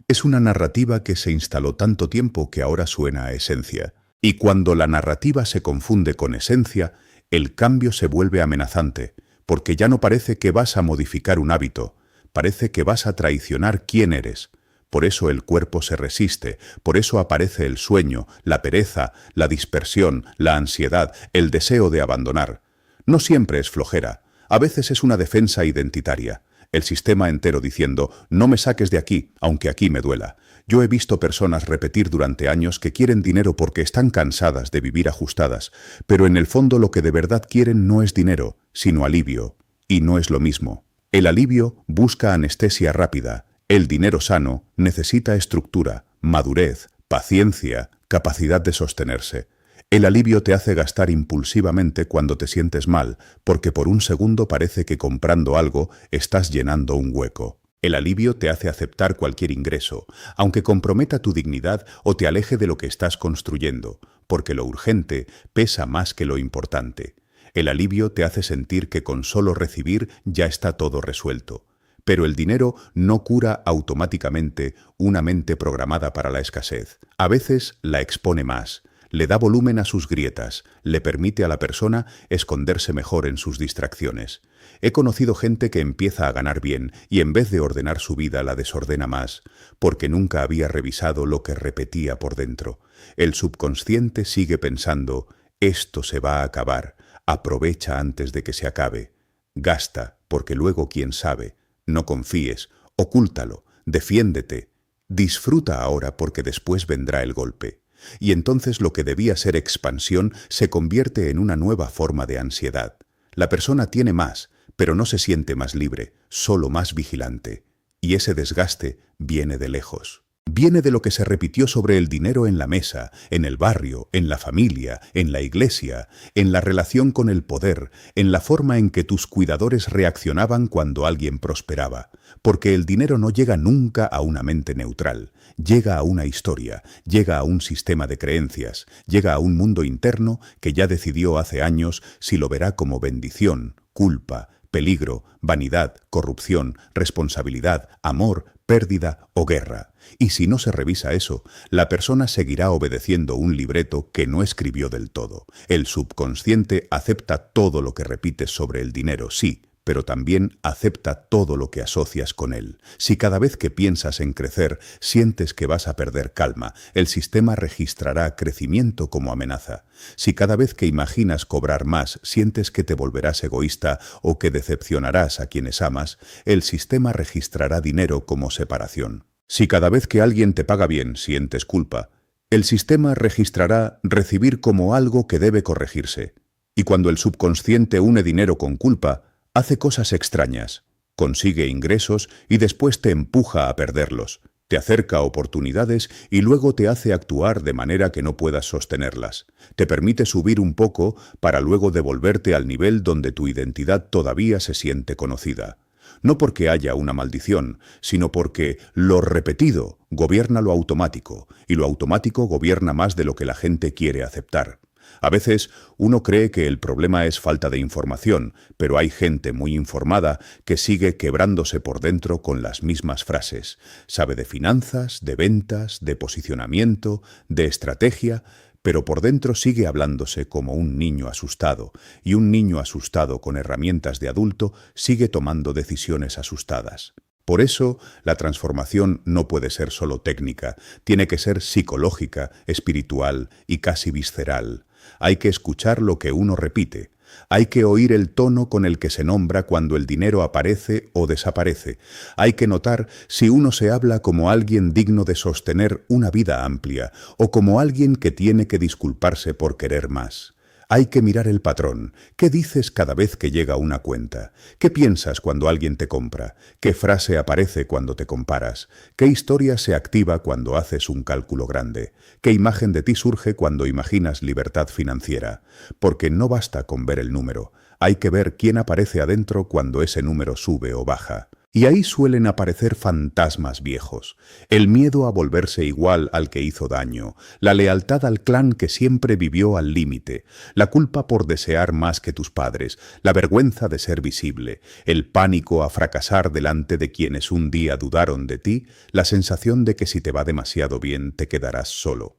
Es una narrativa que se instaló tanto tiempo que ahora suena a esencia. Y cuando la narrativa se confunde con esencia, el cambio se vuelve amenazante, porque ya no parece que vas a modificar un hábito, parece que vas a traicionar quién eres. Por eso el cuerpo se resiste, por eso aparece el sueño, la pereza, la dispersión, la ansiedad, el deseo de abandonar. No siempre es flojera, a veces es una defensa identitaria. El sistema entero diciendo, no me saques de aquí, aunque aquí me duela. Yo he visto personas repetir durante años que quieren dinero porque están cansadas de vivir ajustadas, pero en el fondo lo que de verdad quieren no es dinero, sino alivio. Y no es lo mismo. El alivio busca anestesia rápida. El dinero sano necesita estructura, madurez, paciencia, capacidad de sostenerse. El alivio te hace gastar impulsivamente cuando te sientes mal, porque por un segundo parece que comprando algo estás llenando un hueco. El alivio te hace aceptar cualquier ingreso, aunque comprometa tu dignidad o te aleje de lo que estás construyendo, porque lo urgente pesa más que lo importante. El alivio te hace sentir que con solo recibir ya está todo resuelto. Pero el dinero no cura automáticamente una mente programada para la escasez. A veces la expone más. Le da volumen a sus grietas, le permite a la persona esconderse mejor en sus distracciones. He conocido gente que empieza a ganar bien y en vez de ordenar su vida la desordena más, porque nunca había revisado lo que repetía por dentro. El subconsciente sigue pensando, esto se va a acabar, aprovecha antes de que se acabe. Gasta, porque luego quién sabe. No confíes, ocúltalo, defiéndete. Disfruta ahora porque después vendrá el golpe. Y entonces lo que debía ser expansión se convierte en una nueva forma de ansiedad. La persona tiene más, pero no se siente más libre, solo más vigilante. Y ese desgaste viene de lejos. Viene de lo que se repitió sobre el dinero en la mesa, en el barrio, en la familia, en la iglesia, en la relación con el poder, en la forma en que tus cuidadores reaccionaban cuando alguien prosperaba. Porque el dinero no llega nunca a una mente neutral, llega a una historia, llega a un sistema de creencias, llega a un mundo interno que ya decidió hace años si lo verá como bendición, culpa, peligro, vanidad, corrupción, responsabilidad, amor, pérdida o guerra. Y si no se revisa eso, la persona seguirá obedeciendo un libreto que no escribió del todo. El subconsciente acepta todo lo que repites sobre el dinero, sí, pero también acepta todo lo que asocias con él. Si cada vez que piensas en crecer sientes que vas a perder calma, el sistema registrará crecimiento como amenaza. Si cada vez que imaginas cobrar más sientes que te volverás egoísta o que decepcionarás a quienes amas, el sistema registrará dinero como separación. Si cada vez que alguien te paga bien sientes culpa, el sistema registrará recibir como algo que debe corregirse. Y cuando el subconsciente une dinero con culpa, hace cosas extrañas, consigue ingresos y después te empuja a perderlos, te acerca oportunidades y luego te hace actuar de manera que no puedas sostenerlas. Te permite subir un poco para luego devolverte al nivel donde tu identidad todavía se siente conocida. No porque haya una maldición, sino porque lo repetido gobierna lo automático, y lo automático gobierna más de lo que la gente quiere aceptar. A veces uno cree que el problema es falta de información, pero hay gente muy informada que sigue quebrándose por dentro con las mismas frases. Sabe de finanzas, de ventas, de posicionamiento, de estrategia, pero por dentro sigue hablándose como un niño asustado, y un niño asustado con herramientas de adulto sigue tomando decisiones asustadas. Por eso, la transformación no puede ser solo técnica, tiene que ser psicológica, espiritual y casi visceral. Hay que escuchar lo que uno repite. Hay que oír el tono con el que se nombra cuando el dinero aparece o desaparece. Hay que notar si uno se habla como alguien digno de sostener una vida amplia o como alguien que tiene que disculparse por querer más. Hay que mirar el patrón. ¿Qué dices cada vez que llega una cuenta? ¿Qué piensas cuando alguien te compra? ¿Qué frase aparece cuando te comparas? ¿Qué historia se activa cuando haces un cálculo grande? ¿Qué imagen de ti surge cuando imaginas libertad financiera? Porque no basta con ver el número. Hay que ver quién aparece adentro cuando ese número sube o baja. Y ahí suelen aparecer fantasmas viejos, el miedo a volverse igual al que hizo daño, la lealtad al clan que siempre vivió al límite, la culpa por desear más que tus padres, la vergüenza de ser visible, el pánico a fracasar delante de quienes un día dudaron de ti, la sensación de que si te va demasiado bien te quedarás solo.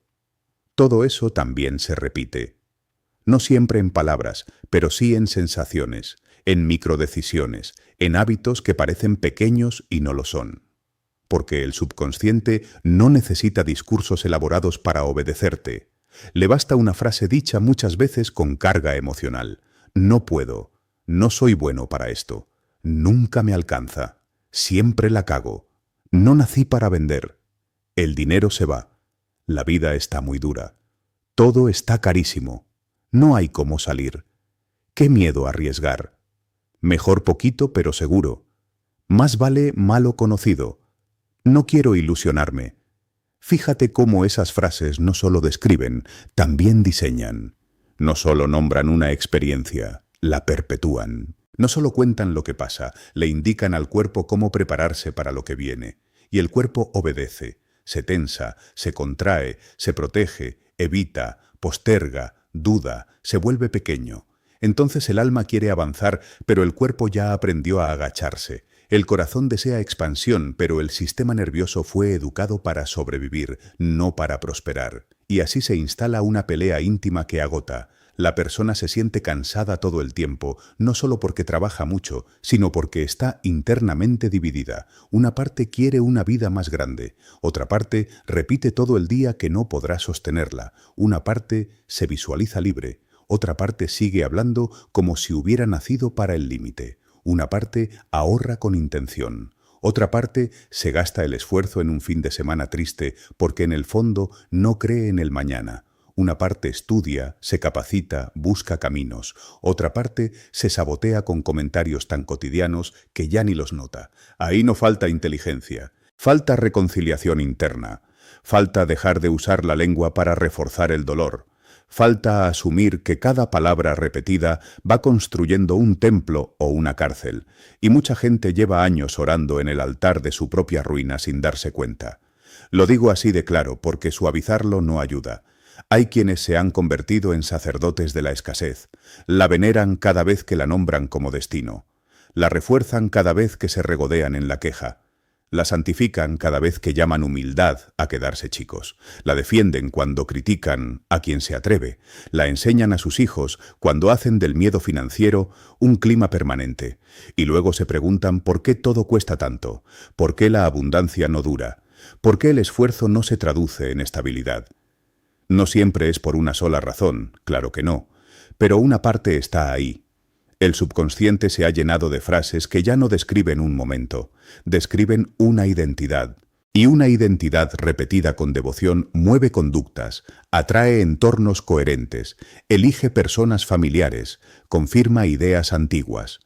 Todo eso también se repite. No siempre en palabras, pero sí en sensaciones, en microdecisiones, en hábitos que parecen pequeños y no lo son. Porque el subconsciente no necesita discursos elaborados para obedecerte. Le basta una frase dicha muchas veces con carga emocional. No puedo, no soy bueno para esto, nunca me alcanza, siempre la cago, no nací para vender, el dinero se va, la vida está muy dura, todo está carísimo, no hay cómo salir, qué miedo arriesgar. Mejor poquito pero seguro. Más vale malo conocido. No quiero ilusionarme. Fíjate cómo esas frases no solo describen, también diseñan. No solo nombran una experiencia, la perpetúan. No solo cuentan lo que pasa, le indican al cuerpo cómo prepararse para lo que viene. Y el cuerpo obedece, se tensa, se contrae, se protege, evita, posterga, duda, se vuelve pequeño. Entonces el alma quiere avanzar, pero el cuerpo ya aprendió a agacharse. El corazón desea expansión, pero el sistema nervioso fue educado para sobrevivir, no para prosperar. Y así se instala una pelea íntima que agota. La persona se siente cansada todo el tiempo, no solo porque trabaja mucho, sino porque está internamente dividida. Una parte quiere una vida más grande, otra parte repite todo el día que no podrá sostenerla, una parte se visualiza libre. Otra parte sigue hablando como si hubiera nacido para el límite. Una parte ahorra con intención. Otra parte se gasta el esfuerzo en un fin de semana triste porque en el fondo no cree en el mañana. Una parte estudia, se capacita, busca caminos. Otra parte se sabotea con comentarios tan cotidianos que ya ni los nota. Ahí no falta inteligencia. Falta reconciliación interna. Falta dejar de usar la lengua para reforzar el dolor. Falta asumir que cada palabra repetida va construyendo un templo o una cárcel, y mucha gente lleva años orando en el altar de su propia ruina sin darse cuenta. Lo digo así de claro porque suavizarlo no ayuda. Hay quienes se han convertido en sacerdotes de la escasez, la veneran cada vez que la nombran como destino, la refuerzan cada vez que se regodean en la queja. La santifican cada vez que llaman humildad a quedarse chicos. La defienden cuando critican a quien se atreve. La enseñan a sus hijos cuando hacen del miedo financiero un clima permanente. Y luego se preguntan por qué todo cuesta tanto, por qué la abundancia no dura, por qué el esfuerzo no se traduce en estabilidad. No siempre es por una sola razón, claro que no, pero una parte está ahí. El subconsciente se ha llenado de frases que ya no describen un momento, describen una identidad. Y una identidad repetida con devoción mueve conductas, atrae entornos coherentes, elige personas familiares, confirma ideas antiguas.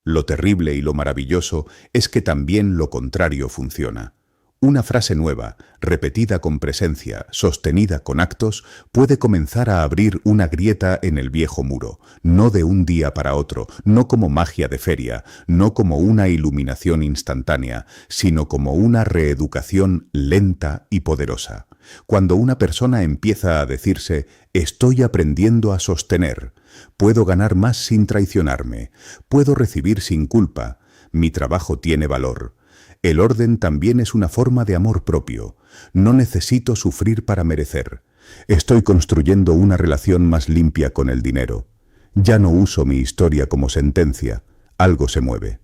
Lo terrible y lo maravilloso es que también lo contrario funciona. Una frase nueva, repetida con presencia, sostenida con actos, puede comenzar a abrir una grieta en el viejo muro, no de un día para otro, no como magia de feria, no como una iluminación instantánea, sino como una reeducación lenta y poderosa. Cuando una persona empieza a decirse, estoy aprendiendo a sostener, puedo ganar más sin traicionarme, puedo recibir sin culpa, mi trabajo tiene valor. El orden también es una forma de amor propio. No necesito sufrir para merecer. Estoy construyendo una relación más limpia con el dinero. Ya no uso mi historia como sentencia. Algo se mueve.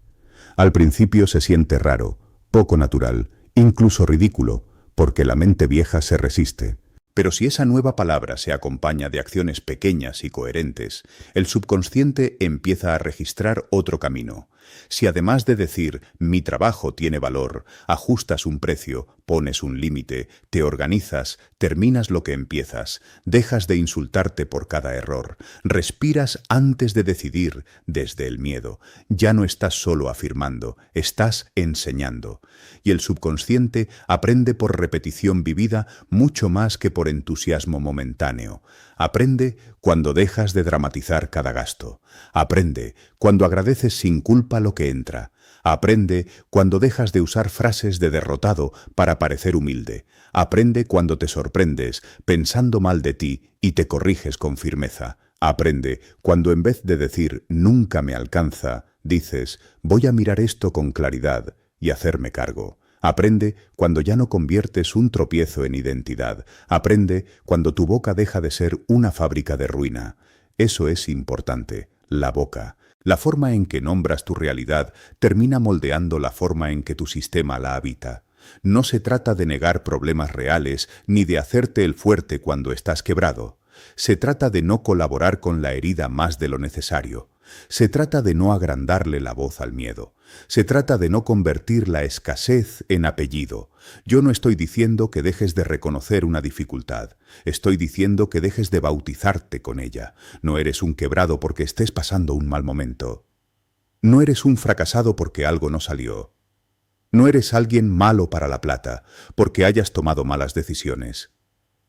Al principio se siente raro, poco natural, incluso ridículo, porque la mente vieja se resiste. Pero si esa nueva palabra se acompaña de acciones pequeñas y coherentes, el subconsciente empieza a registrar otro camino. Si además de decir «mi trabajo tiene valor», ajustas un precio, pones un límite, te organizas, terminas lo que empiezas, dejas de insultarte por cada error, respiras antes de decidir desde el miedo, ya no estás solo afirmando, estás enseñando. Y el subconsciente aprende por repetición vivida mucho más que por entusiasmo momentáneo. Aprende cuando dejas de dramatizar cada gasto. Aprende cuando agradeces sin culpa lo que entra. Aprende cuando dejas de usar frases de derrotado para parecer humilde. Aprende cuando te sorprendes pensando mal de ti y te corriges con firmeza. Aprende cuando en vez de decir «nunca me alcanza», dices «voy a mirar esto con claridad y hacerme cargo». Aprende cuando ya no conviertes un tropiezo en identidad. Aprende cuando tu boca deja de ser una fábrica de ruina. Eso es importante, la boca. La forma en que nombras tu realidad termina moldeando la forma en que tu sistema la habita. No se trata de negar problemas reales ni de hacerte el fuerte cuando estás quebrado. Se trata de no colaborar con la herida más de lo necesario. Se trata de no agrandarle la voz al miedo. Se trata de no convertir la escasez en apellido. Yo no estoy diciendo que dejes de reconocer una dificultad. Estoy diciendo que dejes de bautizarte con ella. No eres un quebrado porque estés pasando un mal momento. No eres un fracasado porque algo no salió. No eres alguien malo para la plata porque hayas tomado malas decisiones.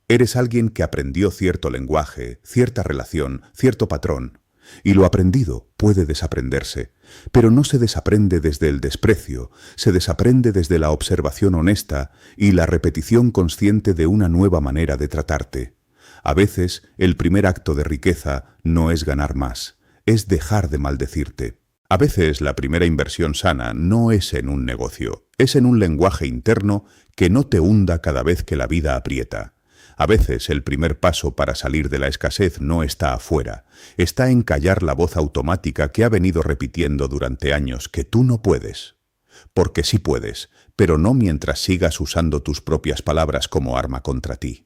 Eres alguien que aprendió cierto lenguaje, cierta relación, cierto patrón. Y lo aprendido puede desaprenderse, pero no se desaprende desde el desprecio, se desaprende desde la observación honesta y la repetición consciente de una nueva manera de tratarte. A veces, el primer acto de riqueza no es ganar más, es dejar de maldecirte. A veces, la primera inversión sana no es en un negocio, es en un lenguaje interno que no te hunda cada vez que la vida aprieta. A veces el primer paso para salir de la escasez no está afuera, está en callar la voz automática que ha venido repitiendo durante años que tú no puedes. Porque sí puedes, pero no mientras sigas usando tus propias palabras como arma contra ti.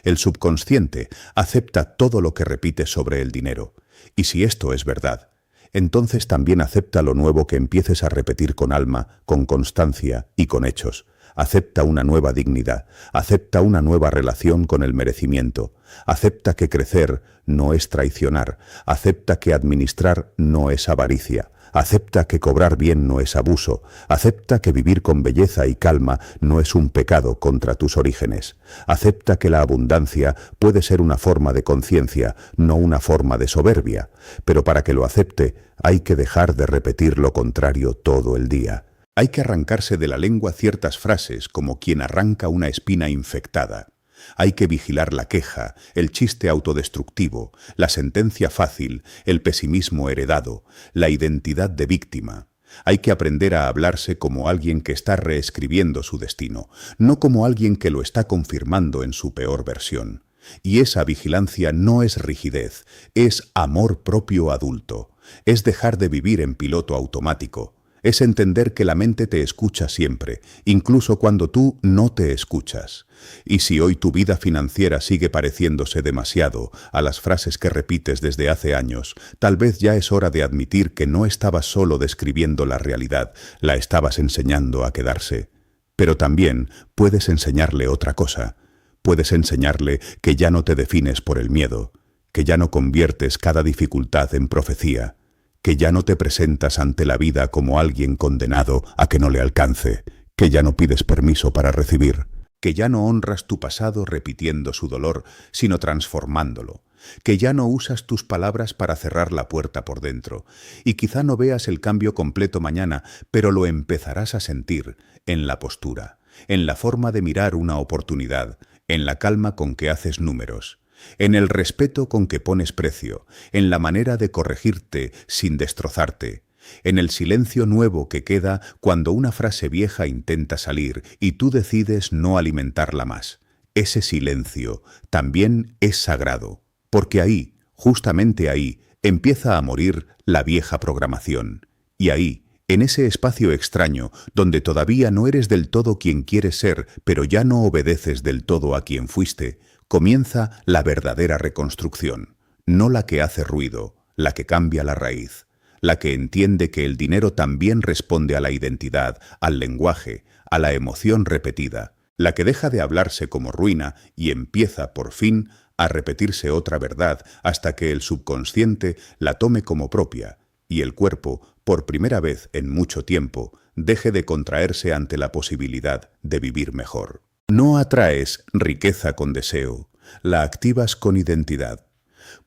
El subconsciente acepta todo lo que repites sobre el dinero, y si esto es verdad, entonces también acepta lo nuevo que empieces a repetir con alma, con constancia y con hechos. Acepta una nueva dignidad, acepta una nueva relación con el merecimiento, acepta que crecer no es traicionar, acepta que administrar no es avaricia, acepta que cobrar bien no es abuso, acepta que vivir con belleza y calma no es un pecado contra tus orígenes, acepta que la abundancia puede ser una forma de conciencia, no una forma de soberbia, pero para que lo acepte hay que dejar de repetir lo contrario todo el día. Hay que arrancarse de la lengua ciertas frases como quien arranca una espina infectada. Hay que vigilar la queja, el chiste autodestructivo, la sentencia fácil, el pesimismo heredado, la identidad de víctima. Hay que aprender a hablarse como alguien que está reescribiendo su destino, no como alguien que lo está confirmando en su peor versión. Y esa vigilancia no es rigidez, es amor propio adulto, es dejar de vivir en piloto automático, es entender que la mente te escucha siempre, incluso cuando tú no te escuchas. Y si hoy tu vida financiera sigue pareciéndose demasiado a las frases que repites desde hace años, tal vez ya es hora de admitir que no estabas solo describiendo la realidad, la estabas enseñando a quedarse. Pero también puedes enseñarle otra cosa. Puedes enseñarle que ya no te defines por el miedo, que ya no conviertes cada dificultad en profecía, que ya no te presentas ante la vida como alguien condenado a que no le alcance, que ya no pides permiso para recibir, que ya no honras tu pasado repitiendo su dolor, sino transformándolo, que ya no usas tus palabras para cerrar la puerta por dentro. Y quizá no veas el cambio completo mañana, pero lo empezarás a sentir en la postura, en la forma de mirar una oportunidad, en la calma con que haces números, en el respeto con que pones precio, en la manera de corregirte sin destrozarte, en el silencio nuevo que queda cuando una frase vieja intenta salir y tú decides no alimentarla más. Ese silencio también es sagrado, porque ahí, justamente ahí, empieza a morir la vieja programación. Y ahí, en ese espacio extraño, donde todavía no eres del todo quien quieres ser, pero ya no obedeces del todo a quien fuiste, comienza la verdadera reconstrucción, no la que hace ruido, la que cambia la raíz, la que entiende que el dinero también responde a la identidad, al lenguaje, a la emoción repetida, la que deja de hablarse como ruina y empieza, por fin, a repetirse otra verdad hasta que el subconsciente la tome como propia y el cuerpo, por primera vez en mucho tiempo, deje de contraerse ante la posibilidad de vivir mejor. No atraes riqueza con deseo, la activas con identidad.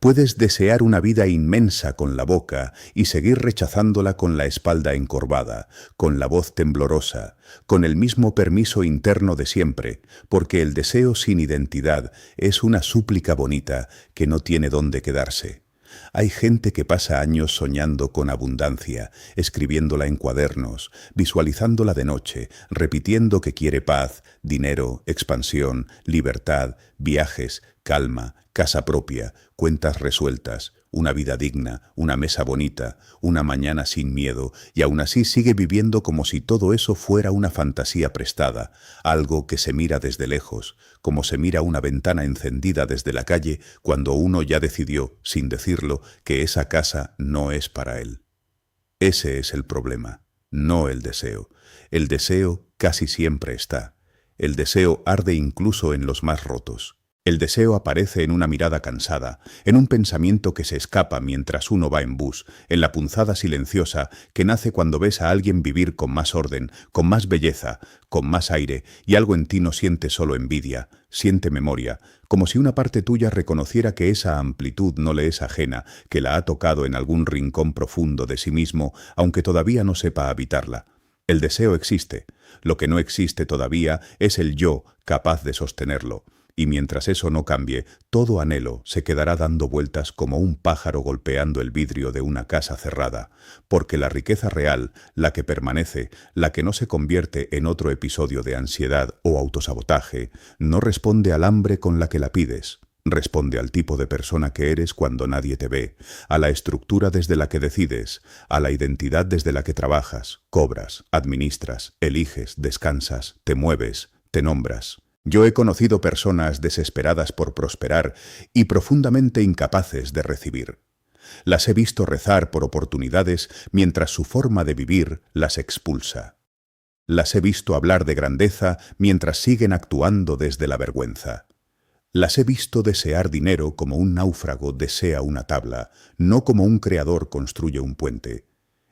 Puedes desear una vida inmensa con la boca y seguir rechazándola con la espalda encorvada, con la voz temblorosa, con el mismo permiso interno de siempre, porque el deseo sin identidad es una súplica bonita que no tiene dónde quedarse. Hay gente que pasa años soñando con abundancia, escribiéndola en cuadernos, visualizándola de noche, repitiendo que quiere paz, dinero, expansión, libertad, viajes, calma, casa propia, cuentas resueltas, una vida digna, una mesa bonita, una mañana sin miedo, y aún así sigue viviendo como si todo eso fuera una fantasía prestada, algo que se mira desde lejos, como se mira una ventana encendida desde la calle cuando uno ya decidió, sin decirlo, que esa casa no es para él. Ese es el problema, no el deseo. El deseo casi siempre está. El deseo arde incluso en los más rotos. El deseo aparece en una mirada cansada, en un pensamiento que se escapa mientras uno va en bus, en la punzada silenciosa que nace cuando ves a alguien vivir con más orden, con más belleza, con más aire, y algo en ti no siente solo envidia, siente memoria, como si una parte tuya reconociera que esa amplitud no le es ajena, que la ha tocado en algún rincón profundo de sí mismo, aunque todavía no sepa habitarla. El deseo existe. Lo que no existe todavía es el yo capaz de sostenerlo. Y mientras eso no cambie, todo anhelo se quedará dando vueltas como un pájaro golpeando el vidrio de una casa cerrada, porque la riqueza real, la que permanece, la que no se convierte en otro episodio de ansiedad o autosabotaje, no responde al hambre con la que la pides, responde al tipo de persona que eres cuando nadie te ve, a la estructura desde la que decides, a la identidad desde la que trabajas, cobras, administras, eliges, descansas, te mueves, te nombras. Yo he conocido personas desesperadas por prosperar y profundamente incapaces de recibir. Las he visto rezar por oportunidades mientras su forma de vivir las expulsa. Las he visto hablar de grandeza mientras siguen actuando desde la vergüenza. Las he visto desear dinero como un náufrago desea una tabla, no como un creador construye un puente.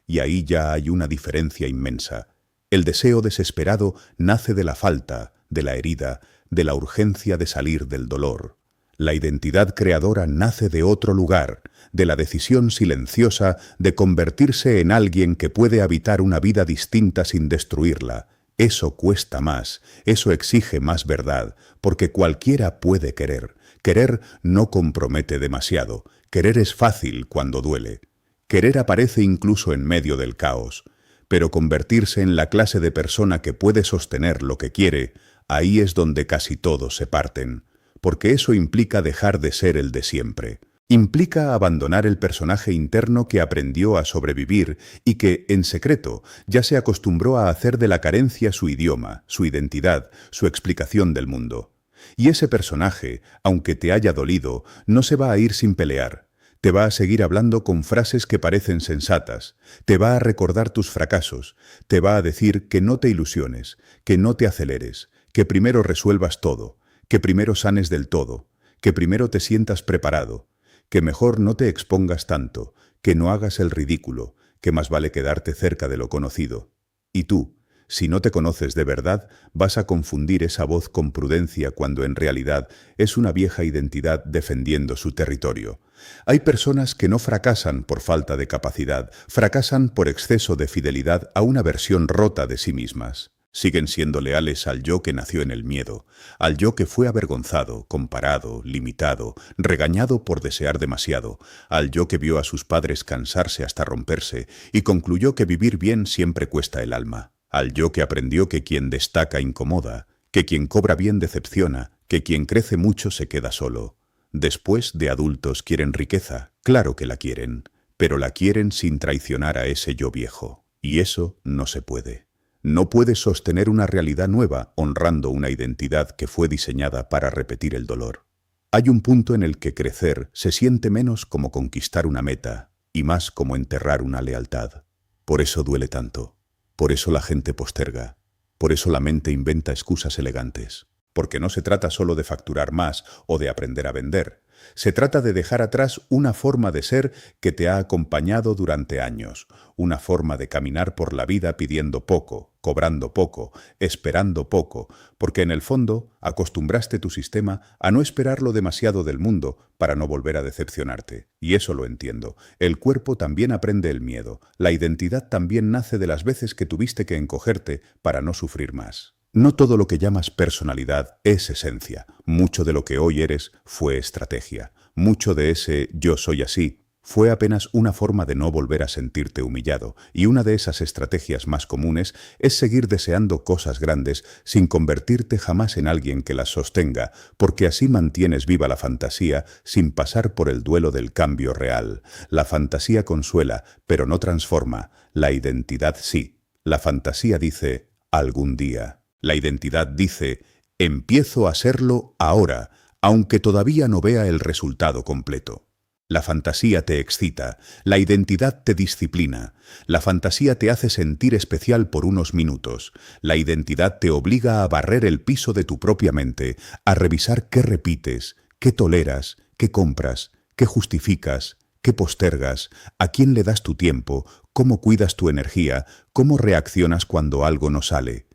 Y ahí ya hay una diferencia inmensa. El deseo desesperado nace de la falta, de la herida, de la urgencia de salir del dolor. La identidad creadora nace de otro lugar, de la decisión silenciosa de convertirse en alguien que puede habitar una vida distinta sin destruirla. Eso cuesta más, eso exige más verdad, porque cualquiera puede querer. Querer no compromete demasiado, querer es fácil cuando duele. Querer aparece incluso en medio del caos. pero convertirse en la clase de persona que puede sostener lo que quiere, ahí es donde casi todos se parten, porque eso implica dejar de ser el de siempre. Implica abandonar el personaje interno que aprendió a sobrevivir y que, en secreto, ya se acostumbró a hacer de la carencia su idioma, su identidad, su explicación del mundo. Y ese personaje, aunque te haya dolido, no se va a ir sin pelear. Te va a seguir hablando con frases que parecen sensatas, te va a recordar tus fracasos, te va a decir que no te ilusiones, que no te aceleres, que primero resuelvas todo, que primero sanes del todo, que primero te sientas preparado, que mejor no te expongas tanto, que no hagas el ridículo, que más vale quedarte cerca de lo conocido. Y tú, si no te conoces de verdad, vas a confundir esa voz con prudencia cuando en realidad es una vieja identidad defendiendo su territorio. Hay personas que no fracasan por falta de capacidad, fracasan por exceso de fidelidad a una versión rota de sí mismas. Siguen siendo leales al yo que nació en el miedo, al yo que fue avergonzado, comparado, limitado, regañado por desear demasiado, al yo que vio a sus padres cansarse hasta romperse y concluyó que vivir bien siempre cuesta el alma, al yo que aprendió que quien destaca incomoda, que quien cobra bien decepciona, que quien crece mucho se queda solo. Después de adultos quieren riqueza, claro que la quieren, pero la quieren sin traicionar a ese yo viejo, y eso no se puede. No puedes sostener una realidad nueva honrando una identidad que fue diseñada para repetir el dolor. Hay un punto en el que crecer se siente menos como conquistar una meta y más como enterrar una lealtad. Por eso duele tanto. Por eso la gente posterga. Por eso la mente inventa excusas elegantes. Porque no se trata solo de facturar más o de aprender a vender. Se trata de dejar atrás una forma de ser que te ha acompañado durante años, una forma de caminar por la vida pidiendo poco, cobrando poco, esperando poco, porque en el fondo acostumbraste tu sistema a no esperarlo demasiado del mundo para no volver a decepcionarte. Y eso lo entiendo. El cuerpo también aprende el miedo. La identidad también nace de las veces que tuviste que encogerte para no sufrir más. No todo lo que llamas personalidad es esencia. Mucho de lo que hoy eres fue estrategia. Mucho de ese yo soy así fue apenas una forma de no volver a sentirte humillado. Y una de esas estrategias más comunes es seguir deseando cosas grandes sin convertirte jamás en alguien que las sostenga, porque así mantienes viva la fantasía sin pasar por el duelo del cambio real. La fantasía consuela, pero no transforma. La identidad sí. La fantasía dice, algún día. La identidad dice, empiezo a serlo ahora, aunque todavía no vea el resultado completo. La fantasía te excita, la identidad te disciplina, la fantasía te hace sentir especial por unos minutos, la identidad te obliga a barrer el piso de tu propia mente, a revisar qué repites, qué toleras, qué compras, qué justificas, qué postergas, a quién le das tu tiempo, cómo cuidas tu energía, cómo reaccionas cuando algo no sale.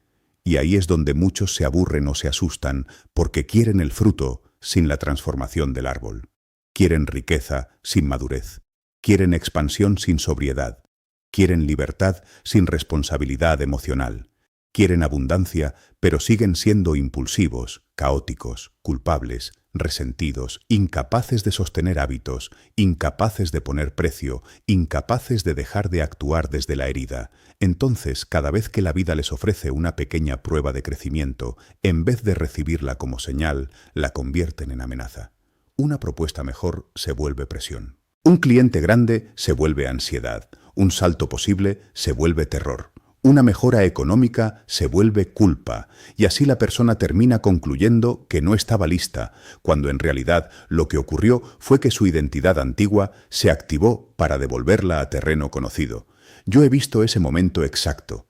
Y ahí es donde muchos se aburren o se asustan porque quieren el fruto sin la transformación del árbol. Quieren riqueza sin madurez. Quieren expansión sin sobriedad. Quieren libertad sin responsabilidad emocional. Quieren abundancia, pero siguen siendo impulsivos, caóticos, culpables, resentidos, incapaces de sostener hábitos, incapaces de poner precio, incapaces de dejar de actuar desde la herida. Entonces, cada vez que la vida les ofrece una pequeña prueba de crecimiento, en vez de recibirla como señal, la convierten en amenaza. Una propuesta mejor se vuelve presión. Un cliente grande se vuelve ansiedad. Un salto posible se vuelve terror. Una mejora económica se vuelve culpa, y así la persona termina concluyendo que no estaba lista, cuando en realidad lo que ocurrió fue que su identidad antigua se activó para devolverla a terreno conocido. Yo he visto ese momento exacto,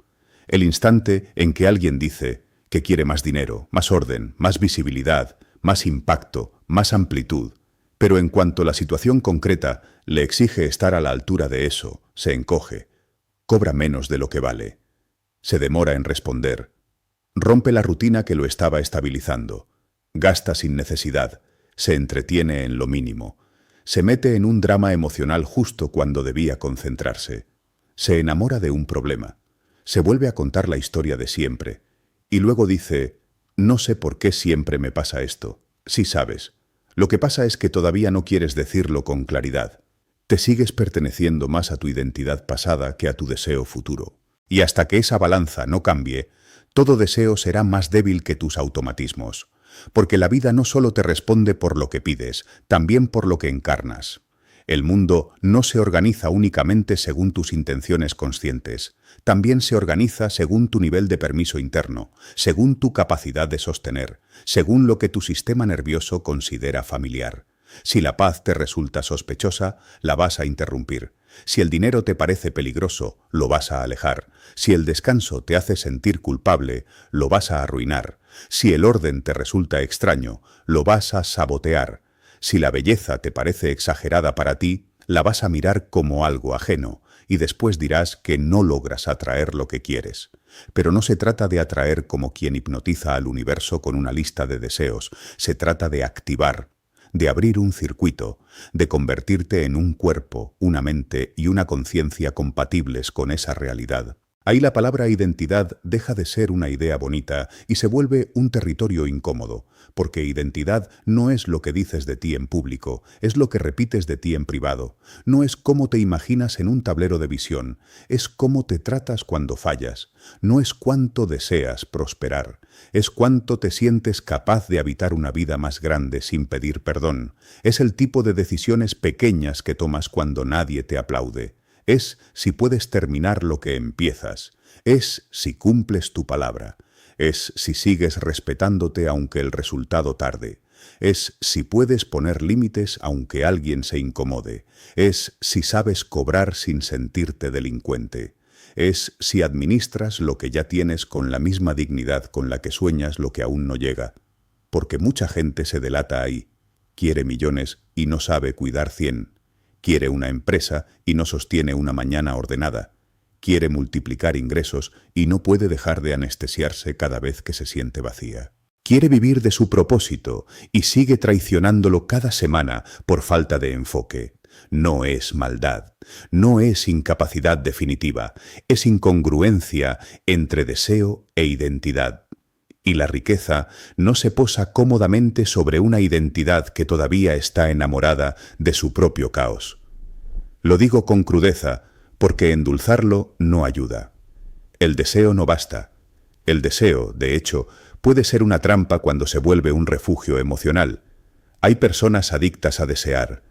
el instante en que alguien dice que quiere más dinero, más orden, más visibilidad, más impacto, más amplitud, pero en cuanto la situación concreta le exige estar a la altura de eso, se encoge, cobra menos de lo que vale. Se demora en responder, rompe la rutina que lo estaba estabilizando, gasta sin necesidad, se entretiene en lo mínimo, se mete en un drama emocional justo cuando debía concentrarse, se enamora de un problema, se vuelve a contar la historia de siempre, y luego dice, no sé por qué siempre me pasa esto. Sí sabes, lo que pasa es que todavía no quieres decirlo con claridad, te sigues perteneciendo más a tu identidad pasada que a tu deseo futuro. Y hasta que esa balanza no cambie, todo deseo será más débil que tus automatismos. Porque la vida no solo te responde por lo que pides, también por lo que encarnas. El mundo no se organiza únicamente según tus intenciones conscientes, también se organiza según tu nivel de permiso interno, según tu capacidad de sostener, según lo que tu sistema nervioso considera familiar. Si la paz te resulta sospechosa, la vas a interrumpir. Si el dinero te parece peligroso, lo vas a alejar. Si el descanso te hace sentir culpable, lo vas a arruinar. Si el orden te resulta extraño, lo vas a sabotear. Si la belleza te parece exagerada para ti, la vas a mirar como algo ajeno, y después dirás que no logras atraer lo que quieres. Pero no se trata de atraer como quien hipnotiza al universo con una lista de deseos, se trata de activar, de abrir un circuito, de convertirte en un cuerpo, una mente y una conciencia compatibles con esa realidad. Ahí la palabra identidad deja de ser una idea bonita y se vuelve un territorio incómodo, porque identidad no es lo que dices de ti en público, es lo que repites de ti en privado. No es cómo te imaginas en un tablero de visión, es cómo te tratas cuando fallas. No es cuánto deseas prosperar, es cuánto te sientes capaz de habitar una vida más grande sin pedir perdón. Es el tipo de decisiones pequeñas que tomas cuando nadie te aplaude. Es si puedes terminar lo que empiezas. Es si cumples tu palabra. Es si sigues respetándote aunque el resultado tarde. Es si puedes poner límites aunque alguien se incomode. Es si sabes cobrar sin sentirte delincuente. Es si administras lo que ya tienes con la misma dignidad con la que sueñas lo que aún no llega. Porque mucha gente se delata ahí. Quiere millones y no sabe cuidar 100. Quiere una empresa y no sostiene una mañana ordenada. Quiere multiplicar ingresos y no puede dejar de anestesiarse cada vez que se siente vacía. Quiere vivir de su propósito y sigue traicionándolo cada semana por falta de enfoque. No es maldad, no es incapacidad definitiva, es incongruencia entre deseo e identidad. Y la riqueza no se posa cómodamente sobre una identidad que todavía está enamorada de su propio caos. Lo digo con crudeza, porque endulzarlo no ayuda. El deseo no basta. El deseo, de hecho, puede ser una trampa cuando se vuelve un refugio emocional. Hay personas adictas a desear.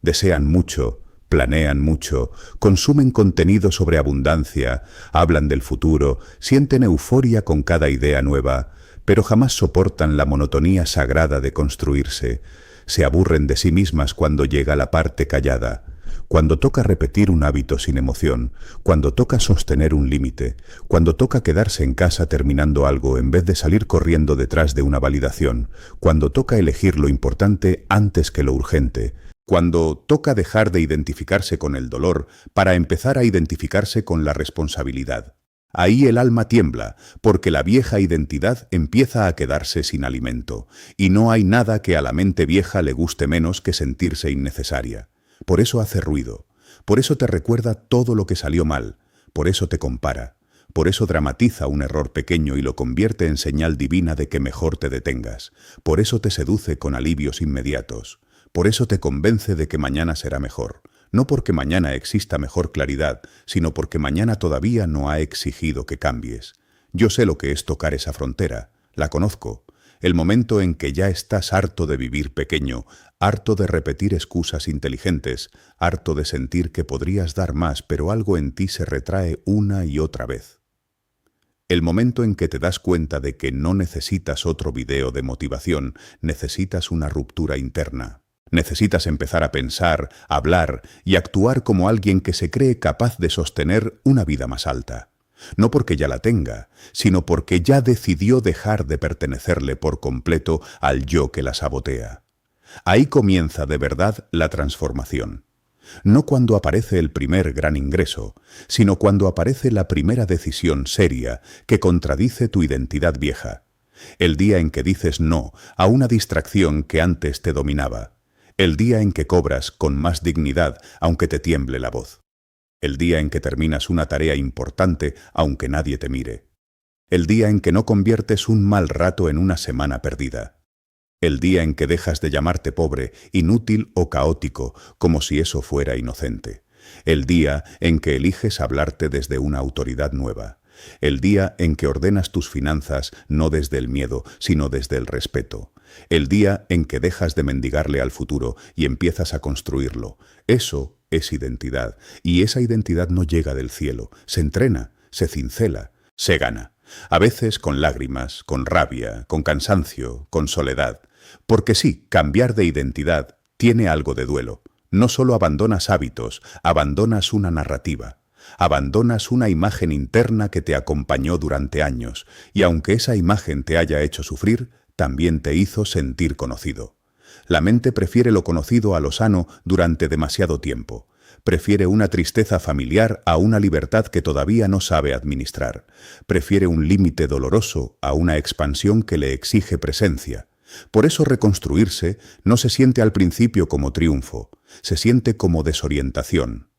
Desean mucho, planean mucho, consumen contenido sobre abundancia, hablan del futuro, sienten euforia con cada idea nueva, pero jamás soportan la monotonía sagrada de construirse. Se aburren de sí mismas cuando llega la parte callada, cuando toca repetir un hábito sin emoción, cuando toca sostener un límite, cuando toca quedarse en casa terminando algo en vez de salir corriendo detrás de una validación, cuando toca elegir lo importante antes que lo urgente, cuando toca dejar de identificarse con el dolor para empezar a identificarse con la responsabilidad. Ahí el alma tiembla, porque la vieja identidad empieza a quedarse sin alimento, y no hay nada que a la mente vieja le guste menos que sentirse innecesaria. Por eso hace ruido, por eso te recuerda todo lo que salió mal, por eso te compara, por eso dramatiza un error pequeño y lo convierte en señal divina de que mejor te detengas, por eso te seduce con alivios inmediatos, por eso te convence de que mañana será mejor. No porque mañana exista mejor claridad, sino porque mañana todavía no ha exigido que cambies. Yo sé lo que es tocar esa frontera, la conozco. El momento en que ya estás harto de vivir pequeño, harto de repetir excusas inteligentes, harto de sentir que podrías dar más, pero algo en ti se retrae una y otra vez. El momento en que te das cuenta de que no necesitas otro video de motivación, necesitas una ruptura interna. Necesitas empezar a pensar, hablar y actuar como alguien que se cree capaz de sostener una vida más alta. No porque ya la tenga, sino porque ya decidió dejar de pertenecerle por completo al yo que la sabotea. Ahí comienza de verdad la transformación. No cuando aparece el primer gran ingreso, sino cuando aparece la primera decisión seria que contradice tu identidad vieja. El día en que dices no a una distracción que antes te dominaba. El día en que cobras con más dignidad aunque te tiemble la voz. El día en que terminas una tarea importante aunque nadie te mire. El día en que no conviertes un mal rato en una semana perdida. El día en que dejas de llamarte pobre, inútil o caótico, como si eso fuera inocente. El día en que eliges hablarte desde una autoridad nueva. El día en que ordenas tus finanzas no desde el miedo, sino desde el respeto. El día en que dejas de mendigarle al futuro y empiezas a construirlo. Eso es identidad. Y esa identidad no llega del cielo. Se entrena, se cincela, se gana. A veces con lágrimas, con rabia, con cansancio, con soledad. Porque sí, cambiar de identidad tiene algo de duelo. No solo abandonas hábitos, abandonas una narrativa. Abandonas una imagen interna que te acompañó durante años, y aunque esa imagen te haya hecho sufrir, también te hizo sentir conocido. La mente prefiere lo conocido a lo sano durante demasiado tiempo. Prefiere una tristeza familiar a una libertad que todavía no sabe administrar. Prefiere un límite doloroso a una expansión que le exige presencia. Por eso reconstruirse no se siente al principio como triunfo, se siente como desorientación.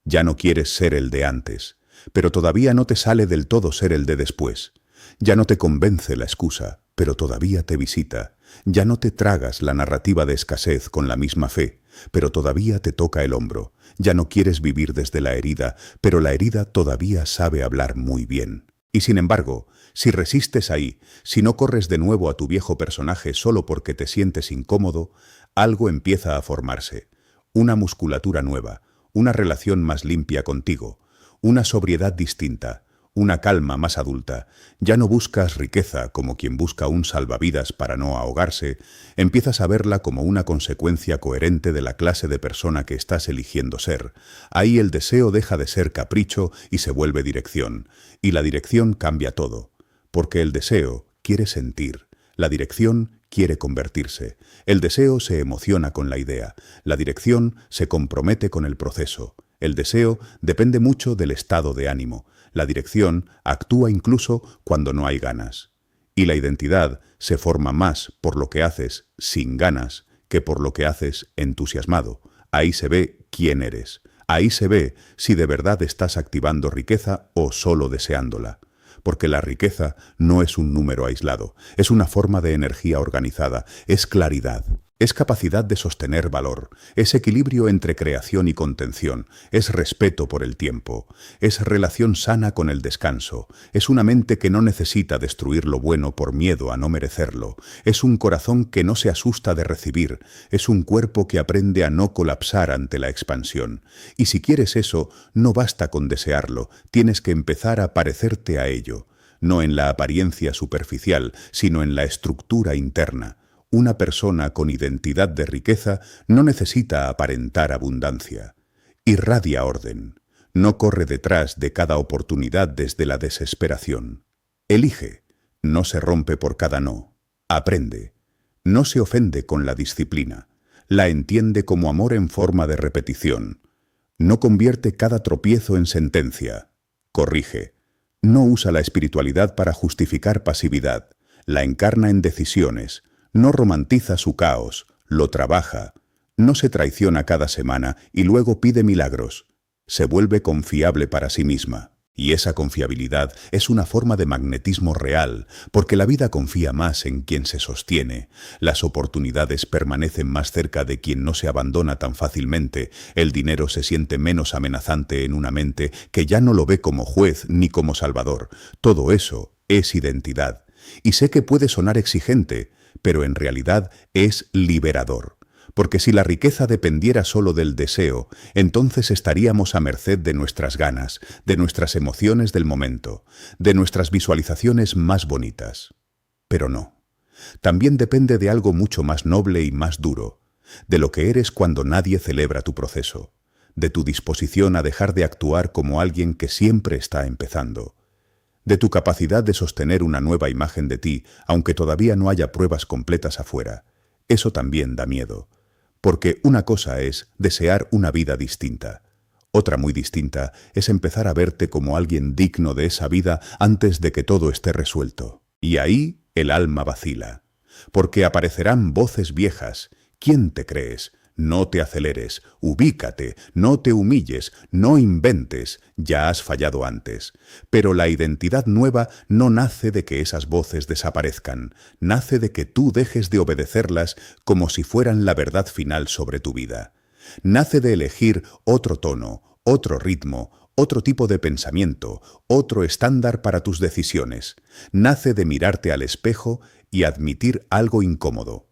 Ya no quieres ser el de antes, pero todavía no te sale del todo ser el de después. Ya no te convence la excusa, pero todavía te visita. Ya no te tragas la narrativa de escasez con la misma fe, pero todavía te toca el hombro. Ya no quieres vivir desde la herida, pero la herida todavía sabe hablar muy bien. Y sin embargo, si resistes ahí, si no corres de nuevo a tu viejo personaje solo porque te sientes incómodo, algo empieza a formarse. Una musculatura nueva, una relación más limpia contigo, una sobriedad distinta, una calma más adulta. Ya no buscas riqueza como quien busca un salvavidas para no ahogarse, empiezas a verla como una consecuencia coherente de la clase de persona que estás eligiendo ser. Ahí el deseo deja de ser capricho y se vuelve dirección, y la dirección cambia todo, porque el deseo quiere sentir, la dirección quiere convertirse. El deseo se emociona con la idea, la dirección se compromete con el proceso. El deseo depende mucho del estado de ánimo, la dirección actúa incluso cuando no hay ganas. Y la identidad se forma más por lo que haces sin ganas que por lo que haces entusiasmado. Ahí se ve quién eres. Ahí se ve si de verdad estás activando riqueza o solo deseándola. Porque la riqueza no es un número aislado, es una forma de energía organizada, es claridad, es capacidad de sostener valor, es equilibrio entre creación y contención, es respeto por el tiempo, es relación sana con el descanso, es una mente que no necesita destruir lo bueno por miedo a no merecerlo, es un corazón que no se asusta de recibir, es un cuerpo que aprende a no colapsar ante la expansión. Y si quieres eso, no basta con desearlo, tienes que empezar a parecerte a ello, no en la apariencia superficial, sino en la estructura interna. Una persona con identidad de riqueza no necesita aparentar abundancia. Irradia orden. No corre detrás de cada oportunidad desde la desesperación. Elige. No se rompe por cada no. Aprende. No se ofende con la disciplina. La entiende como amor en forma de repetición. No convierte cada tropiezo en sentencia. Corrige. No usa la espiritualidad para justificar pasividad. La encarna en decisiones. No romantiza su caos, lo trabaja. No se traiciona cada semana y luego pide milagros. Se vuelve confiable para sí misma. Y esa confiabilidad es una forma de magnetismo real, porque la vida confía más en quien se sostiene. Las oportunidades permanecen más cerca de quien no se abandona tan fácilmente. El dinero se siente menos amenazante en una mente que ya no lo ve como juez ni como salvador. Todo eso es identidad. Y sé que puede sonar exigente, pero en realidad es liberador. Porque si la riqueza dependiera solo del deseo, entonces estaríamos a merced de nuestras ganas, de nuestras emociones del momento, de nuestras visualizaciones más bonitas. Pero no. También depende de algo mucho más noble y más duro, de lo que eres cuando nadie celebra tu proceso, de tu disposición a dejar de actuar como alguien que siempre está empezando, de tu capacidad de sostener una nueva imagen de ti, aunque todavía no haya pruebas completas afuera. Eso también da miedo, porque una cosa es desear una vida distinta. Otra muy distinta es empezar a verte como alguien digno de esa vida antes de que todo esté resuelto. Y ahí el alma vacila, porque aparecerán voces viejas. ¿Quién te crees? No te aceleres, ubícate, no te humilles, no inventes, ya has fallado antes. Pero la identidad nueva no nace de que esas voces desaparezcan, nace de que tú dejes de obedecerlas como si fueran la verdad final sobre tu vida. Nace de elegir otro tono, otro ritmo, otro tipo de pensamiento, otro estándar para tus decisiones. Nace de mirarte al espejo y admitir algo incómodo.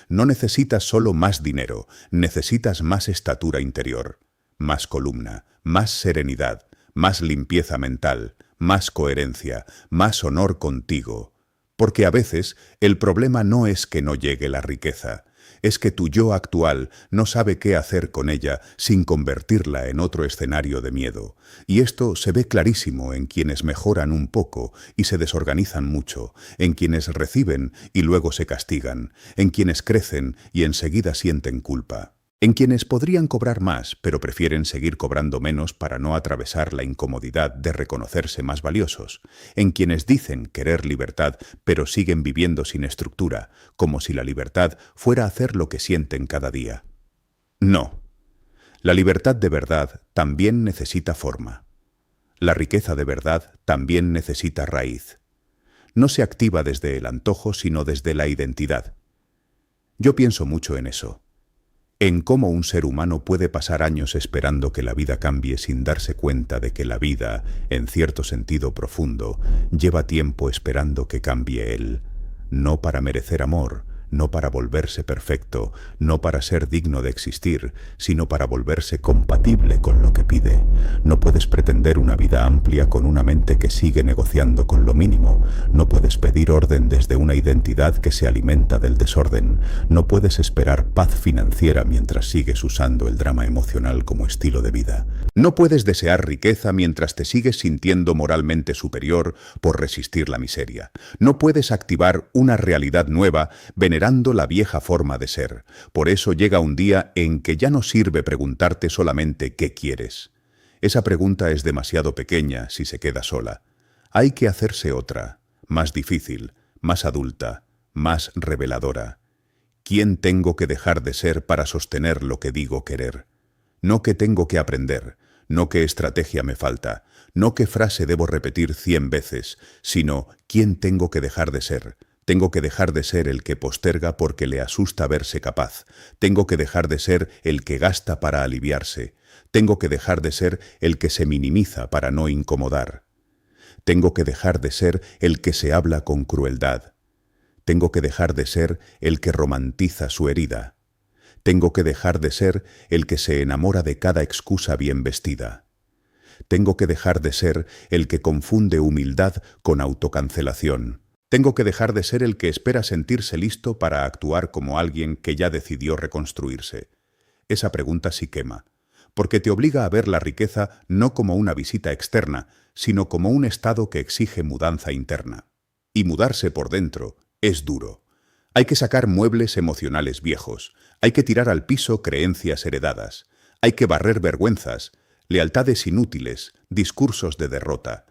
No necesitas solo más dinero, necesitas más estatura interior, más columna, más serenidad, más limpieza mental, más coherencia, más honor contigo. Porque a veces el problema no es que no llegue la riqueza, es que tu yo actual no sabe qué hacer con ella sin convertirla en otro escenario de miedo. Y esto se ve clarísimo en quienes mejoran un poco y se desorganizan mucho, en quienes reciben y luego se castigan, en quienes crecen y enseguida sienten culpa. En quienes podrían cobrar más, pero prefieren seguir cobrando menos para no atravesar la incomodidad de reconocerse más valiosos. En quienes dicen querer libertad, pero siguen viviendo sin estructura, como si la libertad fuera hacer lo que sienten cada día. No. La libertad de verdad también necesita forma. La riqueza de verdad también necesita raíz. No se activa desde el antojo, sino desde la identidad. Yo pienso mucho en eso. En cómo un ser humano puede pasar años esperando que la vida cambie sin darse cuenta de que la vida, en cierto sentido profundo, lleva tiempo esperando que cambie él, no para merecer amor, no para volverse perfecto, no para ser digno de existir, sino para volverse compatible con lo que pide. No puedes pretender una vida amplia con una mente que sigue negociando con lo mínimo. No puedes pedir orden desde una identidad que se alimenta del desorden. No puedes esperar paz financiera mientras sigues usando el drama emocional como estilo de vida. No puedes desear riqueza mientras te sigues sintiendo moralmente superior por resistir la miseria. No puedes activar una realidad nueva venerando la vieja forma de ser. Por eso llega un día en que ya no sirve preguntarte solamente ¿qué quieres? Esa pregunta es demasiado pequeña si se queda sola. Hay que hacerse otra, más difícil, más adulta, más reveladora. ¿Quién tengo que dejar de ser para sostener lo que digo querer? No qué tengo que aprender, no qué estrategia me falta, no qué frase debo repetir 100 veces, sino ¿quién tengo que dejar de ser? Tengo que dejar de ser el que posterga porque le asusta verse capaz. Tengo que dejar de ser el que gasta para aliviarse. Tengo que dejar de ser el que se minimiza para no incomodar. Tengo que dejar de ser el que se habla con crueldad. Tengo que dejar de ser el que romantiza su herida. Tengo que dejar de ser el que se enamora de cada excusa bien vestida. Tengo que dejar de ser el que confunde humildad con autocancelación. Tengo que dejar de ser el que espera sentirse listo para actuar como alguien que ya decidió reconstruirse. Esa pregunta sí quema, porque te obliga a ver la riqueza no como una visita externa, sino como un estado que exige mudanza interna. Y mudarse por dentro es duro. Hay que sacar muebles emocionales viejos, hay que tirar al piso creencias heredadas, hay que barrer vergüenzas, lealtades inútiles, discursos de derrota.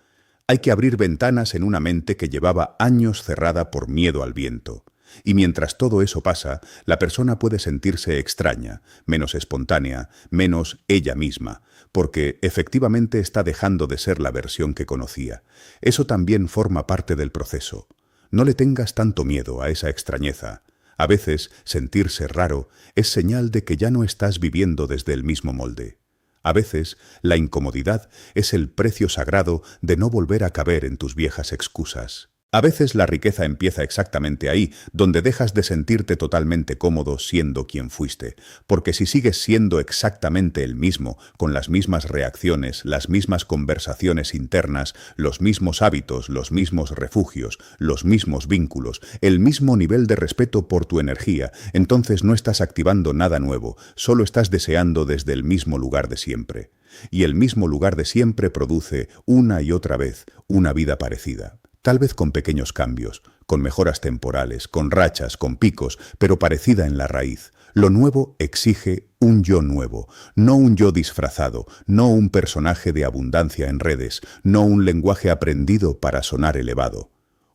Hay que abrir ventanas en una mente que llevaba años cerrada por miedo al viento. Y mientras todo eso pasa, la persona puede sentirse extraña, menos espontánea, menos ella misma, porque efectivamente está dejando de ser la versión que conocía. Eso también forma parte del proceso. No le tengas tanto miedo a esa extrañeza. A veces, sentirse raro es señal de que ya no estás viviendo desde el mismo molde. A veces, la incomodidad es el precio sagrado de no volver a caber en tus viejas excusas. A veces la riqueza empieza exactamente ahí, donde dejas de sentirte totalmente cómodo siendo quien fuiste, porque si sigues siendo exactamente el mismo, con las mismas reacciones, las mismas conversaciones internas, los mismos hábitos, los mismos refugios, los mismos vínculos, el mismo nivel de respeto por tu energía, entonces no estás activando nada nuevo, solo estás deseando desde el mismo lugar de siempre. Y el mismo lugar de siempre produce, una y otra vez, una vida parecida. Tal vez con pequeños cambios, con mejoras temporales, con rachas, con picos, pero parecida en la raíz. Lo nuevo exige un yo nuevo, no un yo disfrazado, no un personaje de abundancia en redes, no un lenguaje aprendido para sonar elevado.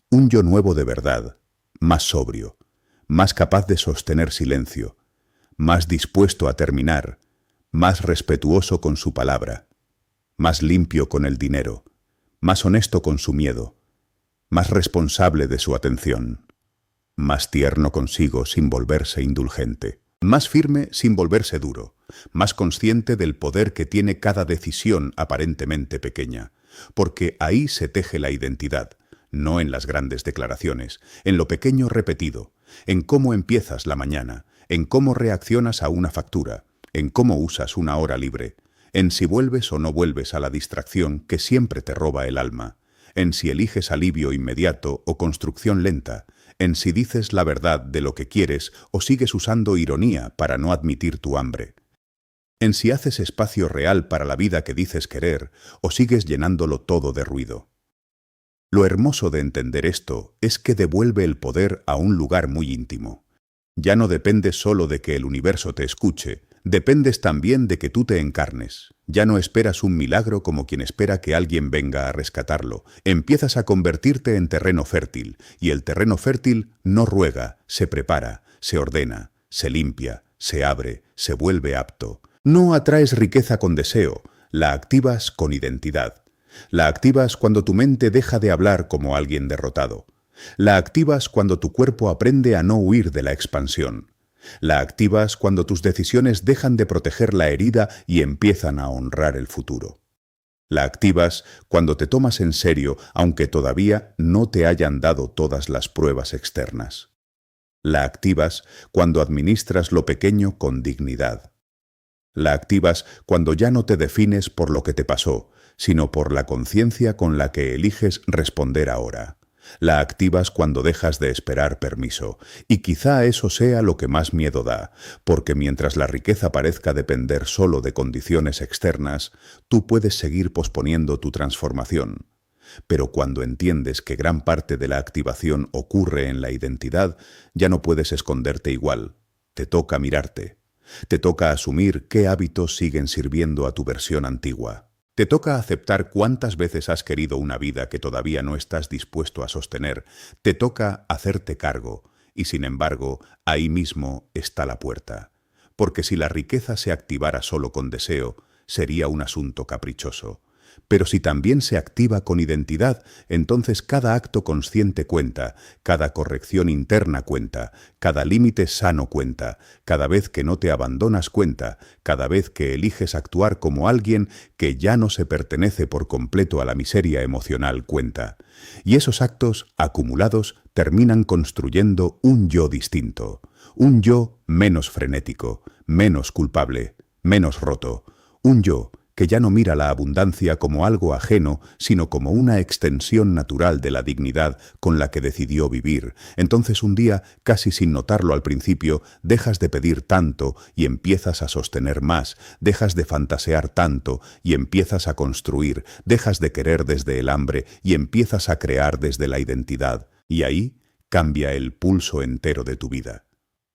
Un yo nuevo de verdad, más sobrio, más capaz de sostener silencio, más dispuesto a terminar, más respetuoso con su palabra, más limpio con el dinero, más honesto con su miedo, más responsable de su atención, más tierno consigo sin volverse indulgente, más firme sin volverse duro, más consciente del poder que tiene cada decisión aparentemente pequeña, porque ahí se teje la identidad, no en las grandes declaraciones, en lo pequeño repetido, en cómo empiezas la mañana, en cómo reaccionas a una factura, en cómo usas una hora libre, en si vuelves o no vuelves a la distracción que siempre te roba el alma, en si eliges alivio inmediato o construcción lenta, en si dices la verdad de lo que quieres o sigues usando ironía para no admitir tu hambre, en si haces espacio real para la vida que dices querer o sigues llenándolo todo de ruido. Lo hermoso de entender esto es que devuelve el poder a un lugar muy íntimo. Ya no dependes solo de que el universo te escuche, dependes también de que tú te encarnes. Ya no esperas un milagro como quien espera que alguien venga a rescatarlo. Empiezas a convertirte en terreno fértil, y el terreno fértil no ruega, se prepara, se ordena, se limpia, se abre, se vuelve apto. No atraes riqueza con deseo, la activas con identidad. La activas cuando tu mente deja de hablar como alguien derrotado. La activas cuando tu cuerpo aprende a no huir de la expansión. La activas cuando tus decisiones dejan de proteger la herida y empiezan a honrar el futuro. La activas cuando te tomas en serio, aunque todavía no te hayan dado todas las pruebas externas. La activas cuando administras lo pequeño con dignidad. La activas cuando ya no te defines por lo que te pasó, sino por la conciencia con la que eliges responder ahora. La activas cuando dejas de esperar permiso, y quizá eso sea lo que más miedo da, porque mientras la riqueza parezca depender solo de condiciones externas, tú puedes seguir posponiendo tu transformación. Pero cuando entiendes que gran parte de la activación ocurre en la identidad, ya no puedes esconderte igual. Te toca mirarte. Te toca asumir qué hábitos siguen sirviendo a tu versión antigua. Te toca aceptar cuántas veces has querido una vida que todavía no estás dispuesto a sostener. Te toca hacerte cargo, y sin embargo, ahí mismo está la puerta. Porque si la riqueza se activara solo con deseo, sería un asunto caprichoso. Pero si también se activa con identidad, entonces cada acto consciente cuenta, cada corrección interna cuenta, cada límite sano cuenta, cada vez que no te abandonas cuenta, cada vez que eliges actuar como alguien que ya no se pertenece por completo a la miseria emocional cuenta. Y esos actos acumulados terminan construyendo un yo distinto, un yo menos frenético, menos culpable, menos roto, un yo que ya no mira la abundancia como algo ajeno, sino como una extensión natural de la dignidad con la que decidió vivir. Entonces un día, casi sin notarlo al principio, dejas de pedir tanto y empiezas a sostener más, dejas de fantasear tanto y empiezas a construir, dejas de querer desde el hambre y empiezas a crear desde la identidad. Y ahí cambia el pulso entero de tu vida.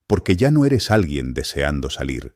Porque ya no eres alguien deseando salir.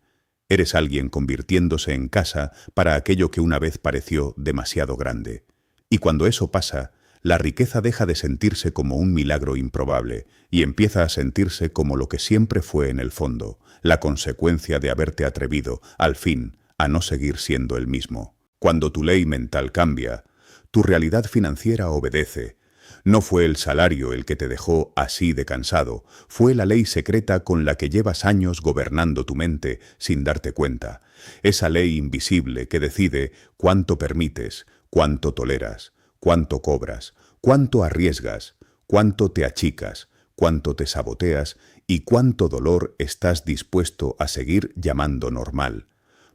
Eres alguien convirtiéndose en casa para aquello que una vez pareció demasiado grande. Y cuando eso pasa, la riqueza deja de sentirse como un milagro improbable y empieza a sentirse como lo que siempre fue en el fondo, la consecuencia de haberte atrevido, al fin, a no seguir siendo el mismo. Cuando tu ley mental cambia, tu realidad financiera obedece. No fue el salario el que te dejó así de cansado, fue la ley secreta con la que llevas años gobernando tu mente sin darte cuenta. Esa ley invisible que decide cuánto permites, cuánto toleras, cuánto cobras, cuánto arriesgas, cuánto te achicas, cuánto te saboteas y cuánto dolor estás dispuesto a seguir llamando normal.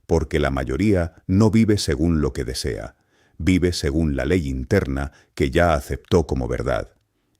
Porque la mayoría no vive según lo que desea. Vive según la ley interna que ya aceptó como verdad.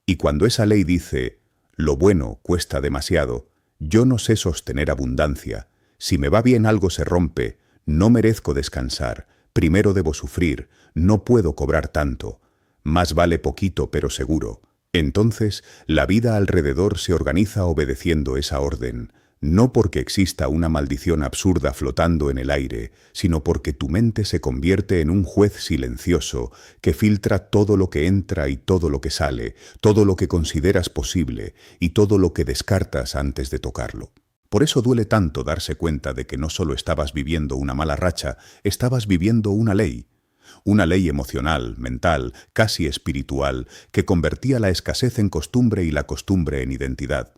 Y cuando esa ley dice, lo bueno cuesta demasiado, yo no sé sostener abundancia, si me va bien algo se rompe, no merezco descansar, primero debo sufrir, no puedo cobrar tanto, más vale poquito pero seguro. Entonces la vida alrededor se organiza obedeciendo esa orden, no porque exista una maldición absurda flotando en el aire, sino porque tu mente se convierte en un juez silencioso que filtra todo lo que entra y todo lo que sale, todo lo que consideras posible y todo lo que descartas antes de tocarlo. Por eso duele tanto darse cuenta de que no solo estabas viviendo una mala racha, estabas viviendo una ley emocional, mental, casi espiritual, que convertía la escasez en costumbre y la costumbre en identidad.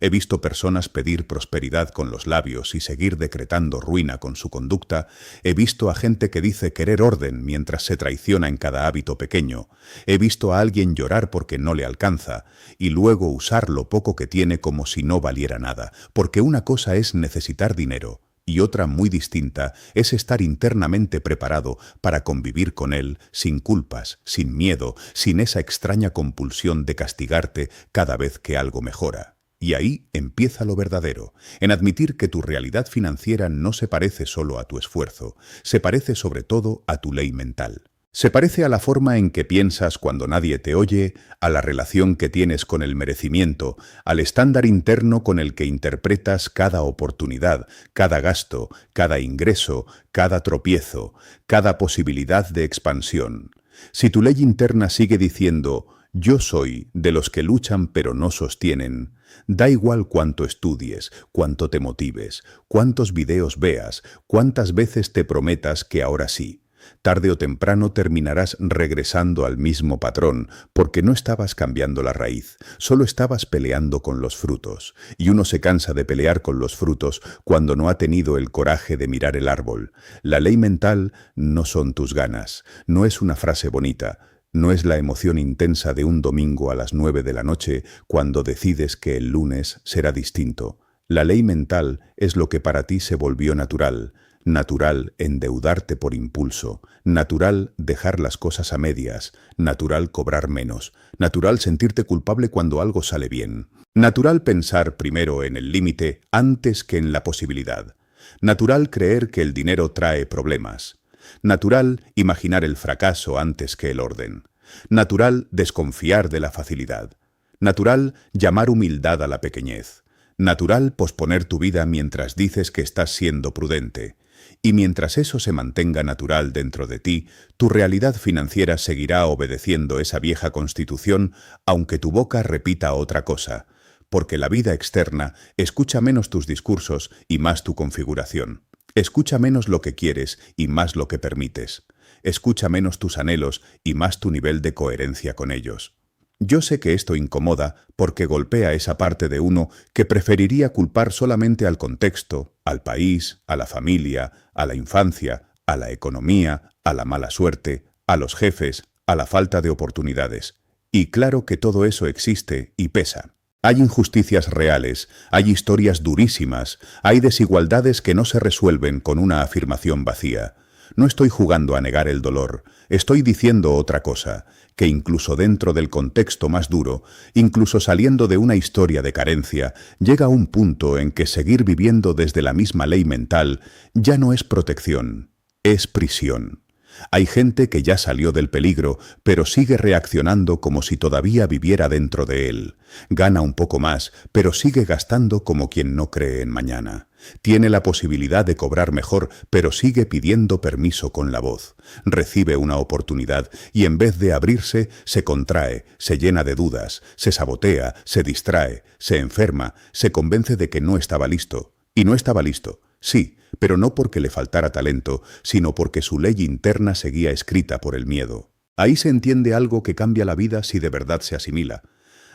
He visto personas pedir prosperidad con los labios y seguir decretando ruina con su conducta. He visto a gente que dice querer orden mientras se traiciona en cada hábito pequeño. He visto a alguien llorar porque no le alcanza y luego usar lo poco que tiene como si no valiera nada, porque una cosa es necesitar dinero y otra muy distinta es estar internamente preparado para convivir con él sin culpas, sin miedo, sin esa extraña compulsión de castigarte cada vez que algo mejora. Y ahí empieza lo verdadero, en admitir que tu realidad financiera no se parece solo a tu esfuerzo, se parece sobre todo a tu ley mental. Se parece a la forma en que piensas cuando nadie te oye, a la relación que tienes con el merecimiento, al estándar interno con el que interpretas cada oportunidad, cada gasto, cada ingreso, cada tropiezo, cada posibilidad de expansión. Si tu ley interna sigue diciendo «yo soy de los que luchan pero no sostienen», da igual cuánto estudies, cuánto te motives, cuántos videos veas, cuántas veces te prometas que ahora sí. Tarde o temprano terminarás regresando al mismo patrón, porque no estabas cambiando la raíz, solo estabas peleando con los frutos. Y uno se cansa de pelear con los frutos cuando no ha tenido el coraje de mirar el árbol. La ley mental no son tus ganas, no es una frase bonita, no es la emoción intensa de un domingo a las 9 de la noche cuando decides que el lunes será distinto. La ley mental es lo que para ti se volvió natural. Natural endeudarte por impulso, natural dejar las cosas a medias, natural cobrar menos, natural sentirte culpable cuando algo sale bien, natural pensar primero en el límite antes que en la posibilidad, natural creer que el dinero trae problemas, natural imaginar el fracaso antes que el orden, natural desconfiar de la facilidad, natural llamar humildad a la pequeñez, natural posponer tu vida mientras dices que estás siendo prudente. Y mientras eso se mantenga natural dentro de ti, tu realidad financiera seguirá obedeciendo esa vieja constitución, aunque tu boca repita otra cosa, porque la vida externa escucha menos tus discursos y más tu configuración. Escucha menos lo que quieres y más lo que permites. Escucha menos tus anhelos y más tu nivel de coherencia con ellos. Yo sé que esto incomoda porque golpea esa parte de uno que preferiría culpar solamente al contexto, al país, a la familia, a la infancia, a la economía, a la mala suerte, a los jefes, a la falta de oportunidades. Y claro que todo eso existe y pesa. Hay injusticias reales, hay historias durísimas, hay desigualdades que no se resuelven con una afirmación vacía. No estoy jugando a negar el dolor, estoy diciendo otra cosa, que incluso dentro del contexto más duro, incluso saliendo de una historia de carencia, llega un punto en que seguir viviendo desde la misma ley mental ya no es protección, es prisión. Hay gente que ya salió del peligro, pero sigue reaccionando como si todavía viviera dentro de él. Gana un poco más, pero sigue gastando como quien no cree en mañana. Tiene la posibilidad de cobrar mejor, pero sigue pidiendo permiso con la voz. Recibe una oportunidad y en vez de abrirse, se contrae, se llena de dudas, se sabotea, se distrae, se enferma, se convence de que no estaba listo. Y no estaba listo, sí, pero no porque le faltara talento, sino porque su ley interna seguía escrita por el miedo. Ahí se entiende algo que cambia la vida si de verdad se asimila.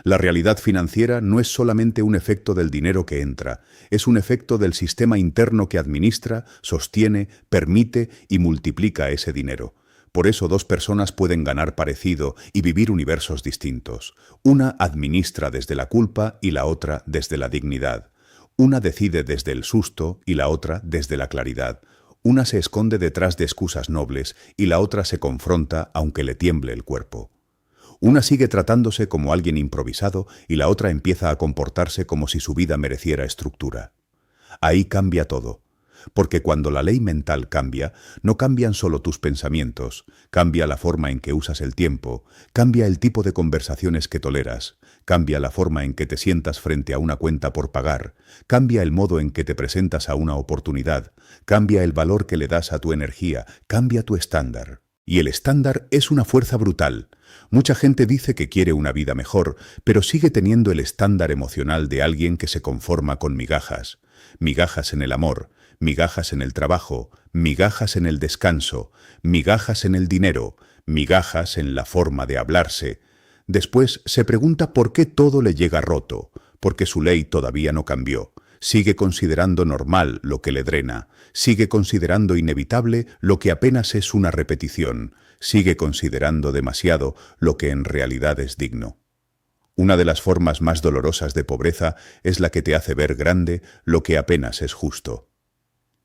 La realidad financiera no es solamente un efecto del dinero que entra, es un efecto del sistema interno que administra, sostiene, permite y multiplica ese dinero. Por eso dos personas pueden ganar parecido y vivir universos distintos. Una administra desde la culpa y la otra desde la dignidad. Una decide desde el susto y la otra desde la claridad. Una se esconde detrás de excusas nobles y la otra se confronta aunque le tiemble el cuerpo. Una sigue tratándose como alguien improvisado y la otra empieza a comportarse como si su vida mereciera estructura. Ahí cambia todo, porque cuando la ley mental cambia, no cambian solo tus pensamientos, cambia la forma en que usas el tiempo, cambia el tipo de conversaciones que toleras, cambia la forma en que te sientas frente a una cuenta por pagar, cambia el modo en que te presentas a una oportunidad, cambia el valor que le das a tu energía, cambia tu estándar. Y el estándar es una fuerza brutal. Mucha gente dice que quiere una vida mejor, pero sigue teniendo el estándar emocional de alguien que se conforma con migajas. Migajas en el amor, migajas en el trabajo, migajas en el descanso, migajas en el dinero, migajas en la forma de hablarse. Después se pregunta por qué todo le llega roto, porque su ley todavía no cambió. Sigue considerando normal lo que le drena, sigue considerando inevitable lo que apenas es una repetición, sigue considerando demasiado lo que en realidad es digno. Una de las formas más dolorosas de pobreza es la que te hace ver grande lo que apenas es justo.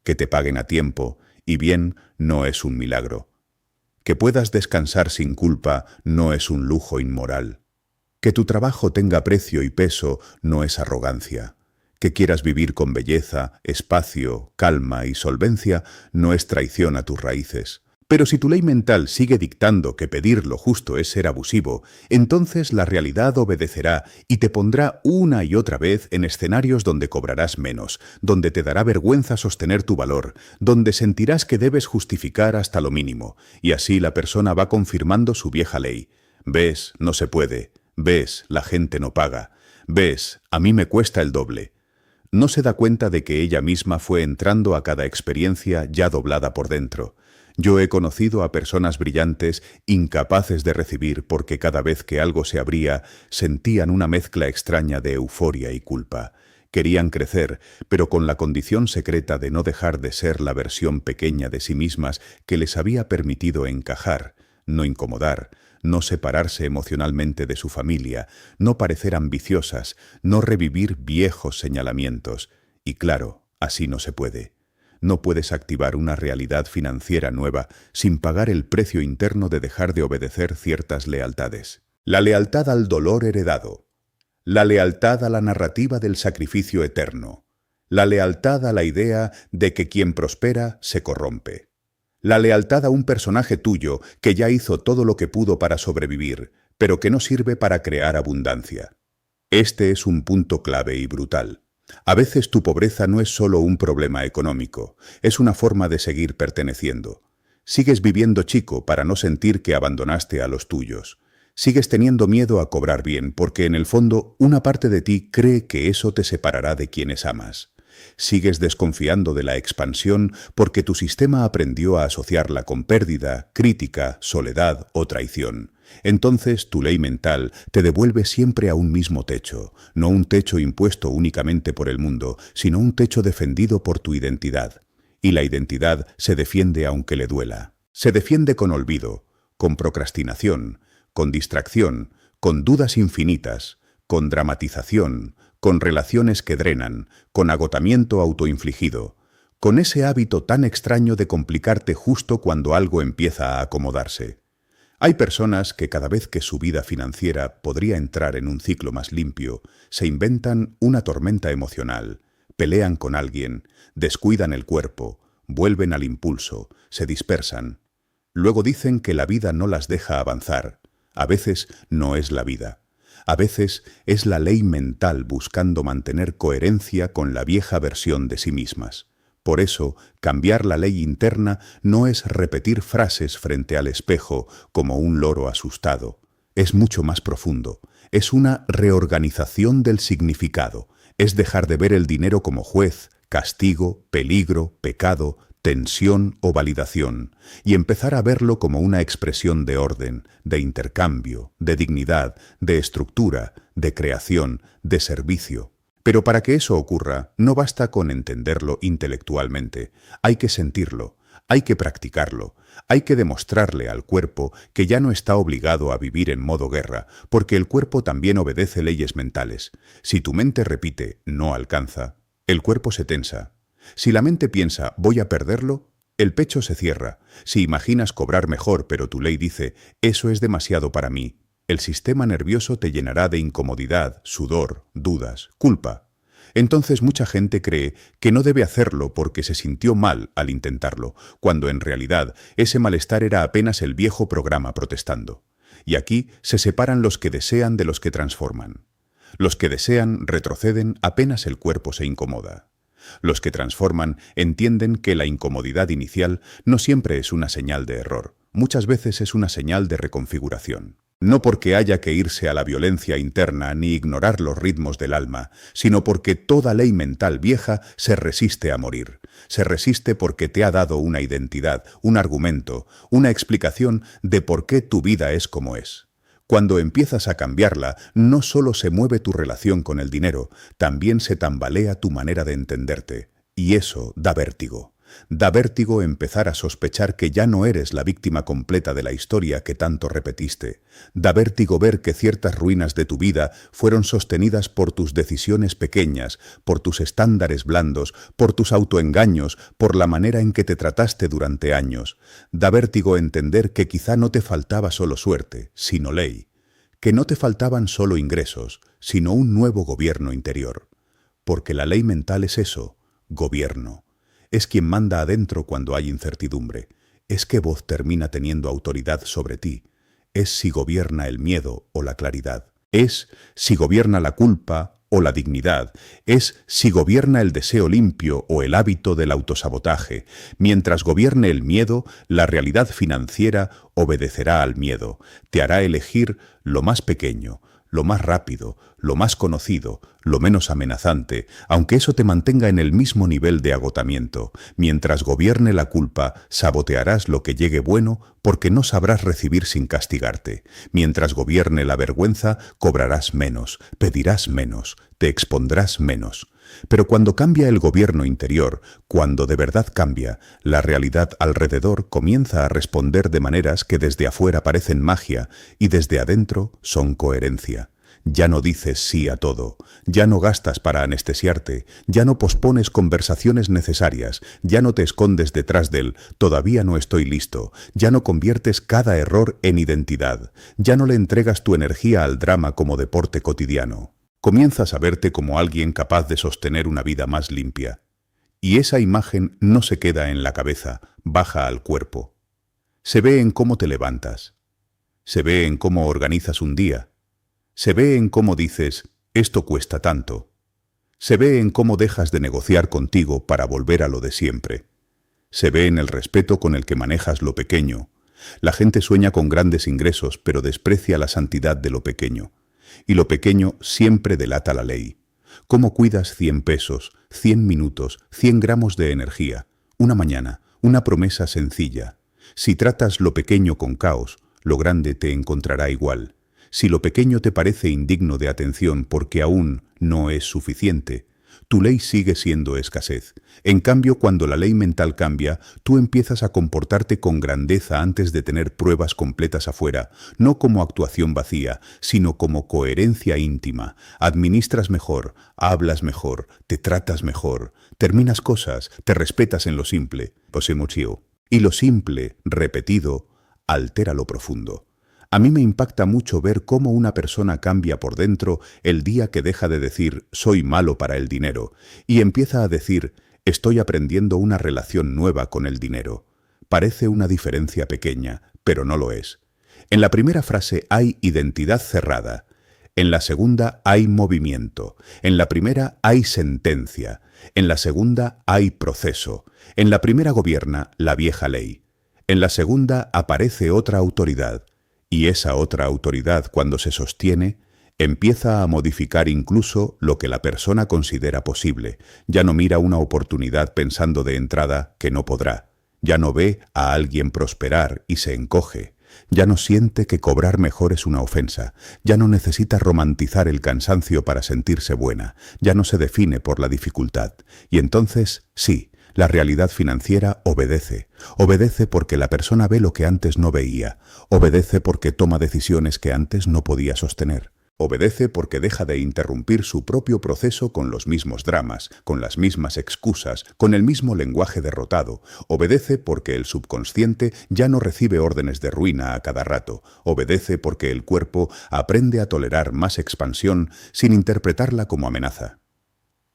Que te paguen a tiempo y bien no es un milagro. Que puedas descansar sin culpa no es un lujo inmoral. Que tu trabajo tenga precio y peso no es arrogancia. Que quieras vivir con belleza, espacio, calma y solvencia no es traición a tus raíces. Pero si tu ley mental sigue dictando que pedir lo justo es ser abusivo, entonces la realidad obedecerá y te pondrá una y otra vez en escenarios donde cobrarás menos, donde te dará vergüenza sostener tu valor, donde sentirás que debes justificar hasta lo mínimo, y así la persona va confirmando su vieja ley. ¿Ves? No se puede. ¿Ves? La gente no paga. ¿Ves? A mí me cuesta el doble. No se da cuenta de que ella misma fue entrando a cada experiencia ya doblada por dentro. Yo he conocido a personas brillantes incapaces de recibir porque cada vez que algo se abría sentían una mezcla extraña de euforia y culpa. Querían crecer, pero con la condición secreta de no dejar de ser la versión pequeña de sí mismas que les había permitido encajar, no incomodar, no separarse emocionalmente de su familia, no parecer ambiciosas, no revivir viejos señalamientos. Y claro, así no se puede. No puedes activar una realidad financiera nueva sin pagar el precio interno de dejar de obedecer ciertas lealtades. La lealtad al dolor heredado. La lealtad a la narrativa del sacrificio eterno. La lealtad a la idea de que quien prospera se corrompe. La lealtad a un personaje tuyo que ya hizo todo lo que pudo para sobrevivir, pero que no sirve para crear abundancia. Este es un punto clave y brutal. A veces tu pobreza no es solo un problema económico, es una forma de seguir perteneciendo. Sigues viviendo chico para no sentir que abandonaste a los tuyos. Sigues teniendo miedo a cobrar bien porque en el fondo una parte de ti cree que eso te separará de quienes amas. Sigues desconfiando de la expansión porque tu sistema aprendió a asociarla con pérdida, crítica, soledad o traición. Entonces tu ley mental te devuelve siempre a un mismo techo, no un techo impuesto únicamente por el mundo, sino un techo defendido por tu identidad. Y la identidad se defiende aunque le duela. Se defiende con olvido, con procrastinación, con distracción, con dudas infinitas, con dramatización, con relaciones que drenan, con agotamiento autoinfligido, con ese hábito tan extraño de complicarte justo cuando algo empieza a acomodarse. Hay personas que cada vez que su vida financiera podría entrar en un ciclo más limpio, se inventan una tormenta emocional, pelean con alguien, descuidan el cuerpo, vuelven al impulso, se dispersan. Luego dicen que la vida no las deja avanzar. A veces no es la vida. A veces es la ley mental buscando mantener coherencia con la vieja versión de sí mismas. Por eso, cambiar la ley interna no es repetir frases frente al espejo como un loro asustado. Es mucho más profundo. Es una reorganización del significado. Es dejar de ver el dinero como juez, castigo, peligro, pecado, tensión o validación, y empezar a verlo como una expresión de orden, de intercambio, de dignidad, de estructura, de creación, de servicio. Pero para que eso ocurra, no basta con entenderlo intelectualmente, hay que sentirlo, hay que practicarlo, hay que demostrarle al cuerpo que ya no está obligado a vivir en modo guerra, porque el cuerpo también obedece leyes mentales. Si tu mente repite «no alcanza», el cuerpo se tensa. Si la mente piensa «voy a perderlo», el pecho se cierra. Si imaginas cobrar mejor pero tu ley dice «eso es demasiado para mí», el sistema nervioso te llenará de incomodidad, sudor, dudas, culpa. Entonces mucha gente cree que no debe hacerlo porque se sintió mal al intentarlo, cuando en realidad ese malestar era apenas el viejo programa protestando. Y aquí se separan los que desean de los que transforman. Los que desean retroceden apenas el cuerpo se incomoda. Los que transforman entienden que la incomodidad inicial no siempre es una señal de error, muchas veces es una señal de reconfiguración. No porque haya que irse a la violencia interna ni ignorar los ritmos del alma, sino porque toda ley mental vieja se resiste a morir. Se resiste porque te ha dado una identidad, un argumento, una explicación de por qué tu vida es como es. Cuando empiezas a cambiarla, no solo se mueve tu relación con el dinero, también se tambalea tu manera de entenderte. Y eso da vértigo. Da vértigo empezar a sospechar que ya no eres la víctima completa de la historia que tanto repetiste. Da vértigo ver que ciertas ruinas de tu vida fueron sostenidas por tus decisiones pequeñas, por tus estándares blandos, por tus autoengaños, por la manera en que te trataste durante años. Da vértigo entender que quizá no te faltaba solo suerte, sino ley. Que no te faltaban solo ingresos, sino un nuevo gobierno interior. Porque la ley mental es eso, gobierno. Es quien manda adentro cuando hay incertidumbre. Es qué voz termina teniendo autoridad sobre ti. Es si gobierna el miedo o la claridad. Es si gobierna la culpa o la dignidad. Es si gobierna el deseo limpio o el hábito del autosabotaje. Mientras gobierne el miedo, la realidad financiera obedecerá al miedo. Te hará elegir lo más pequeño, lo más rápido, lo más conocido, lo menos amenazante, aunque eso te mantenga en el mismo nivel de agotamiento. Mientras gobierne la culpa, sabotearás lo que llegue bueno porque no sabrás recibir sin castigarte. Mientras gobierne la vergüenza, cobrarás menos, pedirás menos, te expondrás menos. Pero cuando cambia el gobierno interior, cuando de verdad cambia, la realidad alrededor comienza a responder de maneras que desde afuera parecen magia y desde adentro son coherencia. Ya no dices sí a todo, ya no gastas para anestesiarte, ya no pospones conversaciones necesarias, ya no te escondes detrás del «todavía no estoy listo», ya no conviertes cada error en identidad, ya no le entregas tu energía al drama como deporte cotidiano. Comienzas a verte como alguien capaz de sostener una vida más limpia. Y esa imagen no se queda en la cabeza, baja al cuerpo. Se ve en cómo te levantas. Se ve en cómo organizas un día. Se ve en cómo dices, esto cuesta tanto. Se ve en cómo dejas de negociar contigo para volver a lo de siempre. Se ve en el respeto con el que manejas lo pequeño. La gente sueña con grandes ingresos, pero desprecia la santidad de lo pequeño. Y lo pequeño siempre delata la ley. ¿Cómo cuidas 100 pesos, 100 minutos, 100 gramos de energía, una mañana, una promesa sencilla? Si tratas lo pequeño con caos, lo grande te encontrará igual. Si lo pequeño te parece indigno de atención porque aún no es suficiente, tu ley sigue siendo escasez. En cambio, cuando la ley mental cambia, tú empiezas a comportarte con grandeza antes de tener pruebas completas afuera, no como actuación vacía, sino como coherencia íntima. Administras mejor, hablas mejor, te tratas mejor, terminas cosas, te respetas en lo simple, y lo simple, repetido, altera lo profundo. A mí me impacta mucho ver cómo una persona cambia por dentro el día que deja de decir «soy malo para el dinero» y empieza a decir «estoy aprendiendo una relación nueva con el dinero». Parece una diferencia pequeña, pero no lo es. En la primera frase hay identidad cerrada. En la segunda hay movimiento. En la primera hay sentencia. En la segunda hay proceso. En la primera gobierna la vieja ley. En la segunda aparece otra autoridad. Y esa otra autoridad, cuando se sostiene, empieza a modificar incluso lo que la persona considera posible. Ya no mira una oportunidad pensando de entrada que no podrá. Ya no ve a alguien prosperar y se encoge. Ya no siente que cobrar mejor es una ofensa. Ya no necesita romantizar el cansancio para sentirse buena. Ya no se define por la dificultad. Y entonces, sí, la realidad financiera obedece. Obedece porque la persona ve lo que antes no veía. Obedece porque toma decisiones que antes no podía sostener. Obedece porque deja de interrumpir su propio proceso con los mismos dramas, con las mismas excusas, con el mismo lenguaje derrotado. Obedece porque el subconsciente ya no recibe órdenes de ruina a cada rato. Obedece porque el cuerpo aprende a tolerar más expansión sin interpretarla como amenaza.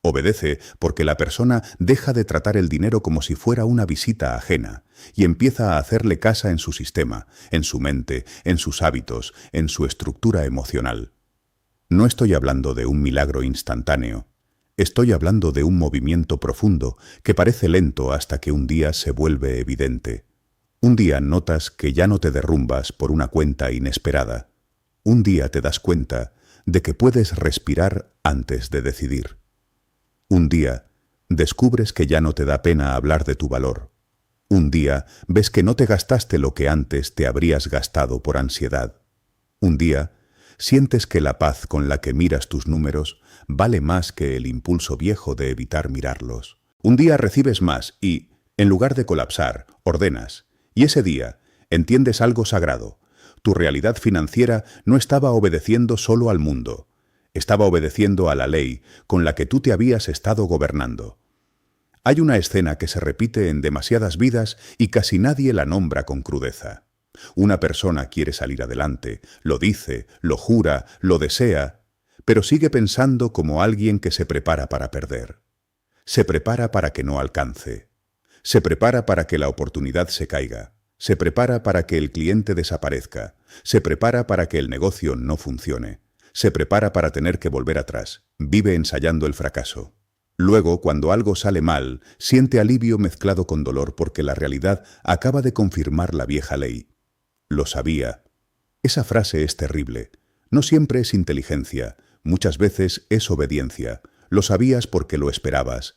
Obedece porque la persona deja de tratar el dinero como si fuera una visita ajena y empieza a hacerle casa en su sistema, en su mente, en sus hábitos, en su estructura emocional. No estoy hablando de un milagro instantáneo. Estoy hablando de un movimiento profundo que parece lento hasta que un día se vuelve evidente. Un día notas que ya no te derrumbas por una cuenta inesperada. Un día te das cuenta de que puedes respirar antes de decidir. Un día descubres que ya no te da pena hablar de tu valor. Un día ves que no te gastaste lo que antes te habrías gastado por ansiedad. Un día, sientes que la paz con la que miras tus números vale más que el impulso viejo de evitar mirarlos. Un día recibes más y, en lugar de colapsar, ordenas. Y ese día, entiendes algo sagrado. Tu realidad financiera no estaba obedeciendo solo al mundo. Estaba obedeciendo a la ley con la que tú te habías estado gobernando. Hay una escena que se repite en demasiadas vidas y casi nadie la nombra con crudeza. Una persona quiere salir adelante, lo dice, lo jura, lo desea, pero sigue pensando como alguien que se prepara para perder. Se prepara para que no alcance. Se prepara para que la oportunidad se caiga. Se prepara para que el cliente desaparezca. Se prepara para que el negocio no funcione. Se prepara para tener que volver atrás. Vive ensayando el fracaso. Luego, cuando algo sale mal, siente alivio mezclado con dolor porque la realidad acaba de confirmar la vieja ley. Lo sabía. Esa frase es terrible. No siempre es inteligencia, muchas veces es obediencia. Lo sabías porque lo esperabas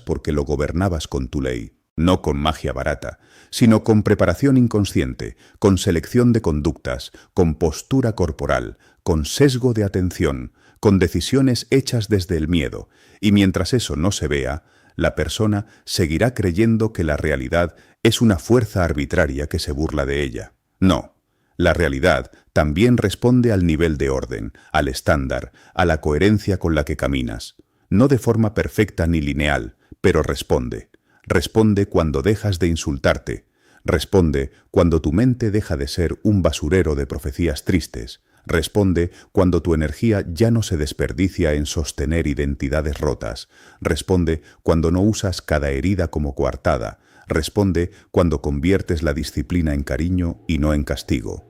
porque lo gobernabas con tu ley. No con magia barata, sino con preparación inconsciente, con selección de conductas, con postura corporal, con sesgo de atención, con decisiones hechas desde el miedo, y mientras eso no se vea, la persona seguirá creyendo que la realidad es una fuerza arbitraria que se burla de ella. No, la realidad también responde al nivel de orden, al estándar, a la coherencia con la que caminas. No de forma perfecta ni lineal, pero responde. Responde cuando dejas de insultarte. Responde cuando tu mente deja de ser un basurero de profecías tristes. Responde cuando tu energía ya no se desperdicia en sostener identidades rotas. Responde cuando no usas cada herida como coartada. Responde cuando conviertes la disciplina en cariño y no en castigo.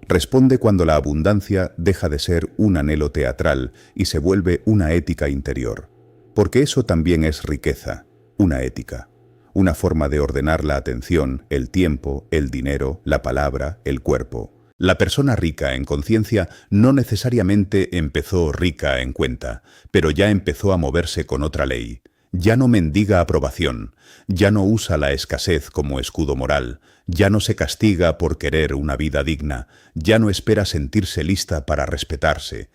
Responde cuando la abundancia deja de ser un anhelo teatral y se vuelve una ética interior. Porque eso también es riqueza, una ética. Una forma de ordenar la atención, el tiempo, el dinero, la palabra, el cuerpo. La persona rica en conciencia no necesariamente empezó rica en cuenta, pero ya empezó a moverse con otra ley. Ya no mendiga aprobación, ya no usa la escasez como escudo moral, ya no se castiga por querer una vida digna, ya no espera sentirse lista para respetarse.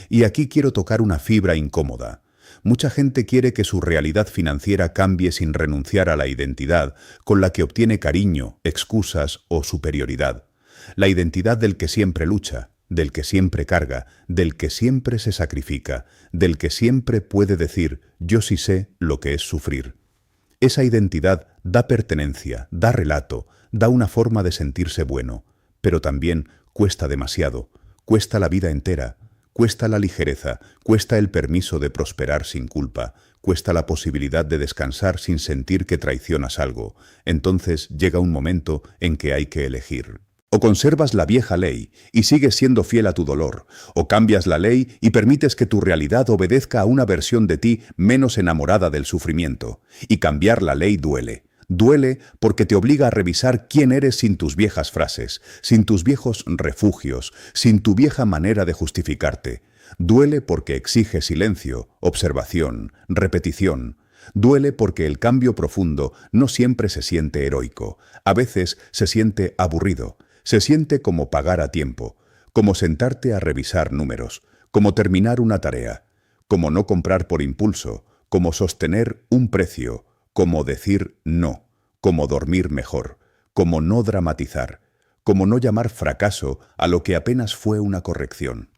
Y aquí quiero tocar una fibra incómoda. Mucha gente quiere que su realidad financiera cambie sin renunciar a la identidad con la que obtiene cariño, excusas o superioridad. La identidad del que siempre lucha, del que siempre carga, del que siempre se sacrifica, del que siempre puede decir «yo sí sé lo que es sufrir». Esa identidad da pertenencia, da relato, da una forma de sentirse bueno, pero también cuesta demasiado, cuesta la vida entera, cuesta la ligereza, cuesta el permiso de prosperar sin culpa, cuesta la posibilidad de descansar sin sentir que traicionas algo. Entonces llega un momento en que hay que elegir. O conservas la vieja ley y sigues siendo fiel a tu dolor, o cambias la ley y permites que tu realidad obedezca a una versión de ti menos enamorada del sufrimiento. Y cambiar la ley duele. Duele porque te obliga a revisar quién eres sin tus viejas frases, sin tus viejos refugios, sin tu vieja manera de justificarte. Duele porque exige silencio, observación, repetición. Duele porque el cambio profundo no siempre se siente heroico. A veces se siente aburrido. Se siente como pagar a tiempo, como sentarte a revisar números, como terminar una tarea, como no comprar por impulso, como sostener un precio, como decir no, como dormir mejor, como no dramatizar, como no llamar fracaso a lo que apenas fue una corrección,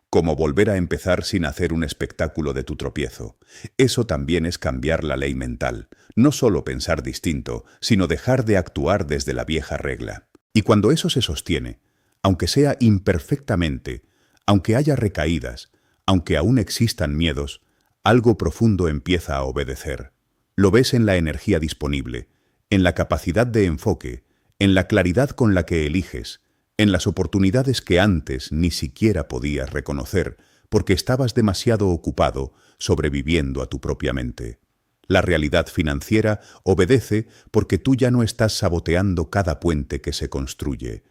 como volver a empezar sin hacer un espectáculo de tu tropiezo. Eso también es cambiar la ley mental, no solo pensar distinto, sino dejar de actuar desde la vieja regla. Y cuando eso se sostiene, aunque sea imperfectamente, aunque haya recaídas, aunque aún existan miedos, algo profundo empieza a obedecer. Lo ves en la energía disponible, en la capacidad de enfoque, en la claridad con la que eliges, en las oportunidades que antes ni siquiera podías reconocer porque estabas demasiado ocupado sobreviviendo a tu propia mente. La realidad financiera obedece porque tú ya no estás saboteando cada puente que se construye.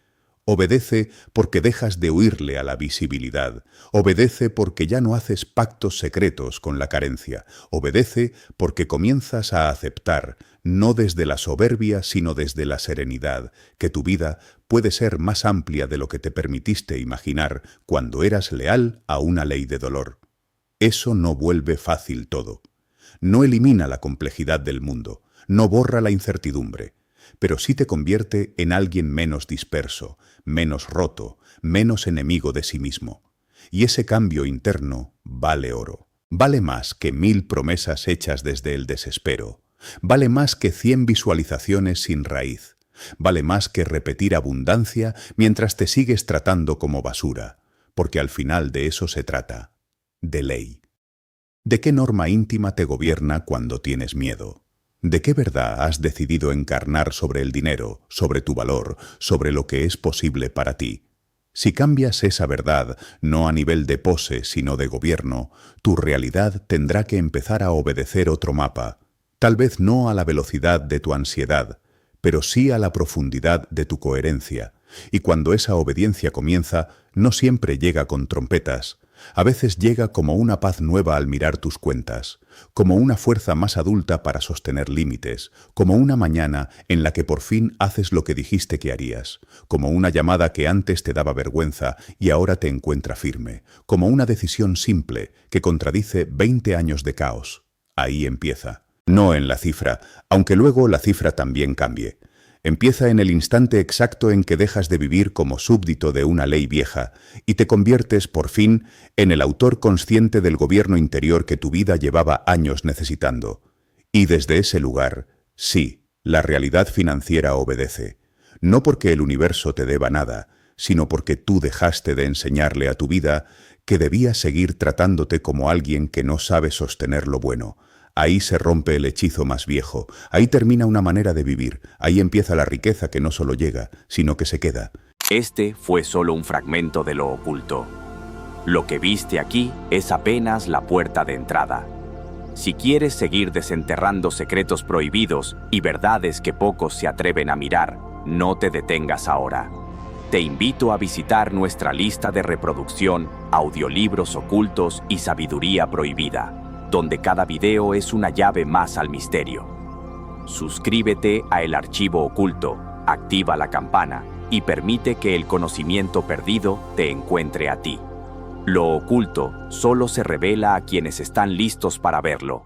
Obedece porque dejas de huirle a la visibilidad. Obedece porque ya no haces pactos secretos con la carencia. Obedece porque comienzas a aceptar, no desde la soberbia, sino desde la serenidad, que tu vida puede ser más amplia de lo que te permitiste imaginar cuando eras leal a una ley de dolor. Eso no vuelve fácil todo. No elimina la complejidad del mundo, no borra la incertidumbre, pero sí te convierte en alguien menos disperso, menos roto, menos enemigo de sí mismo. Y ese cambio interno vale oro. Vale más que 1000 promesas hechas desde el desespero. Vale más que 100 visualizaciones sin raíz. Vale más que repetir abundancia mientras te sigues tratando como basura, porque al final de eso se trata, de ley. ¿De qué norma íntima te gobierna cuando tienes miedo? ¿De qué verdad has decidido encarnar sobre el dinero, sobre tu valor, sobre lo que es posible para ti? Si cambias esa verdad, no a nivel de pose, sino de gobierno, tu realidad tendrá que empezar a obedecer otro mapa, tal vez no a la velocidad de tu ansiedad, pero sí a la profundidad de tu coherencia. Y cuando esa obediencia comienza, no siempre llega con trompetas. A veces llega como una paz nueva al mirar tus cuentas, como una fuerza más adulta para sostener límites, como una mañana en la que por fin haces lo que dijiste que harías, como una llamada que antes te daba vergüenza y ahora te encuentra firme, como una decisión simple que contradice 20 años de caos. Ahí empieza. No en la cifra, aunque luego la cifra también cambie. Empieza en el instante exacto en que dejas de vivir como súbdito de una ley vieja y te conviertes, por fin, en el autor consciente del gobierno interior que tu vida llevaba años necesitando. Y desde ese lugar, sí, la realidad financiera obedece. No porque el universo te deba nada, sino porque tú dejaste de enseñarle a tu vida que debía seguir tratándote como alguien que no sabe sostener lo bueno. Ahí se rompe el hechizo más viejo, ahí termina una manera de vivir, ahí empieza la riqueza que no solo llega, sino que se queda. Este fue solo un fragmento de lo oculto. Lo que viste aquí es apenas la puerta de entrada. Si quieres seguir desenterrando secretos prohibidos y verdades que pocos se atreven a mirar, no te detengas ahora. Te invito a visitar nuestra lista de reproducción, audiolibros ocultos y sabiduría prohibida, donde cada video es una llave más al misterio. Suscríbete a El Archivo Oculto, activa la campana y permite que el conocimiento perdido te encuentre a ti. Lo oculto solo se revela a quienes están listos para verlo.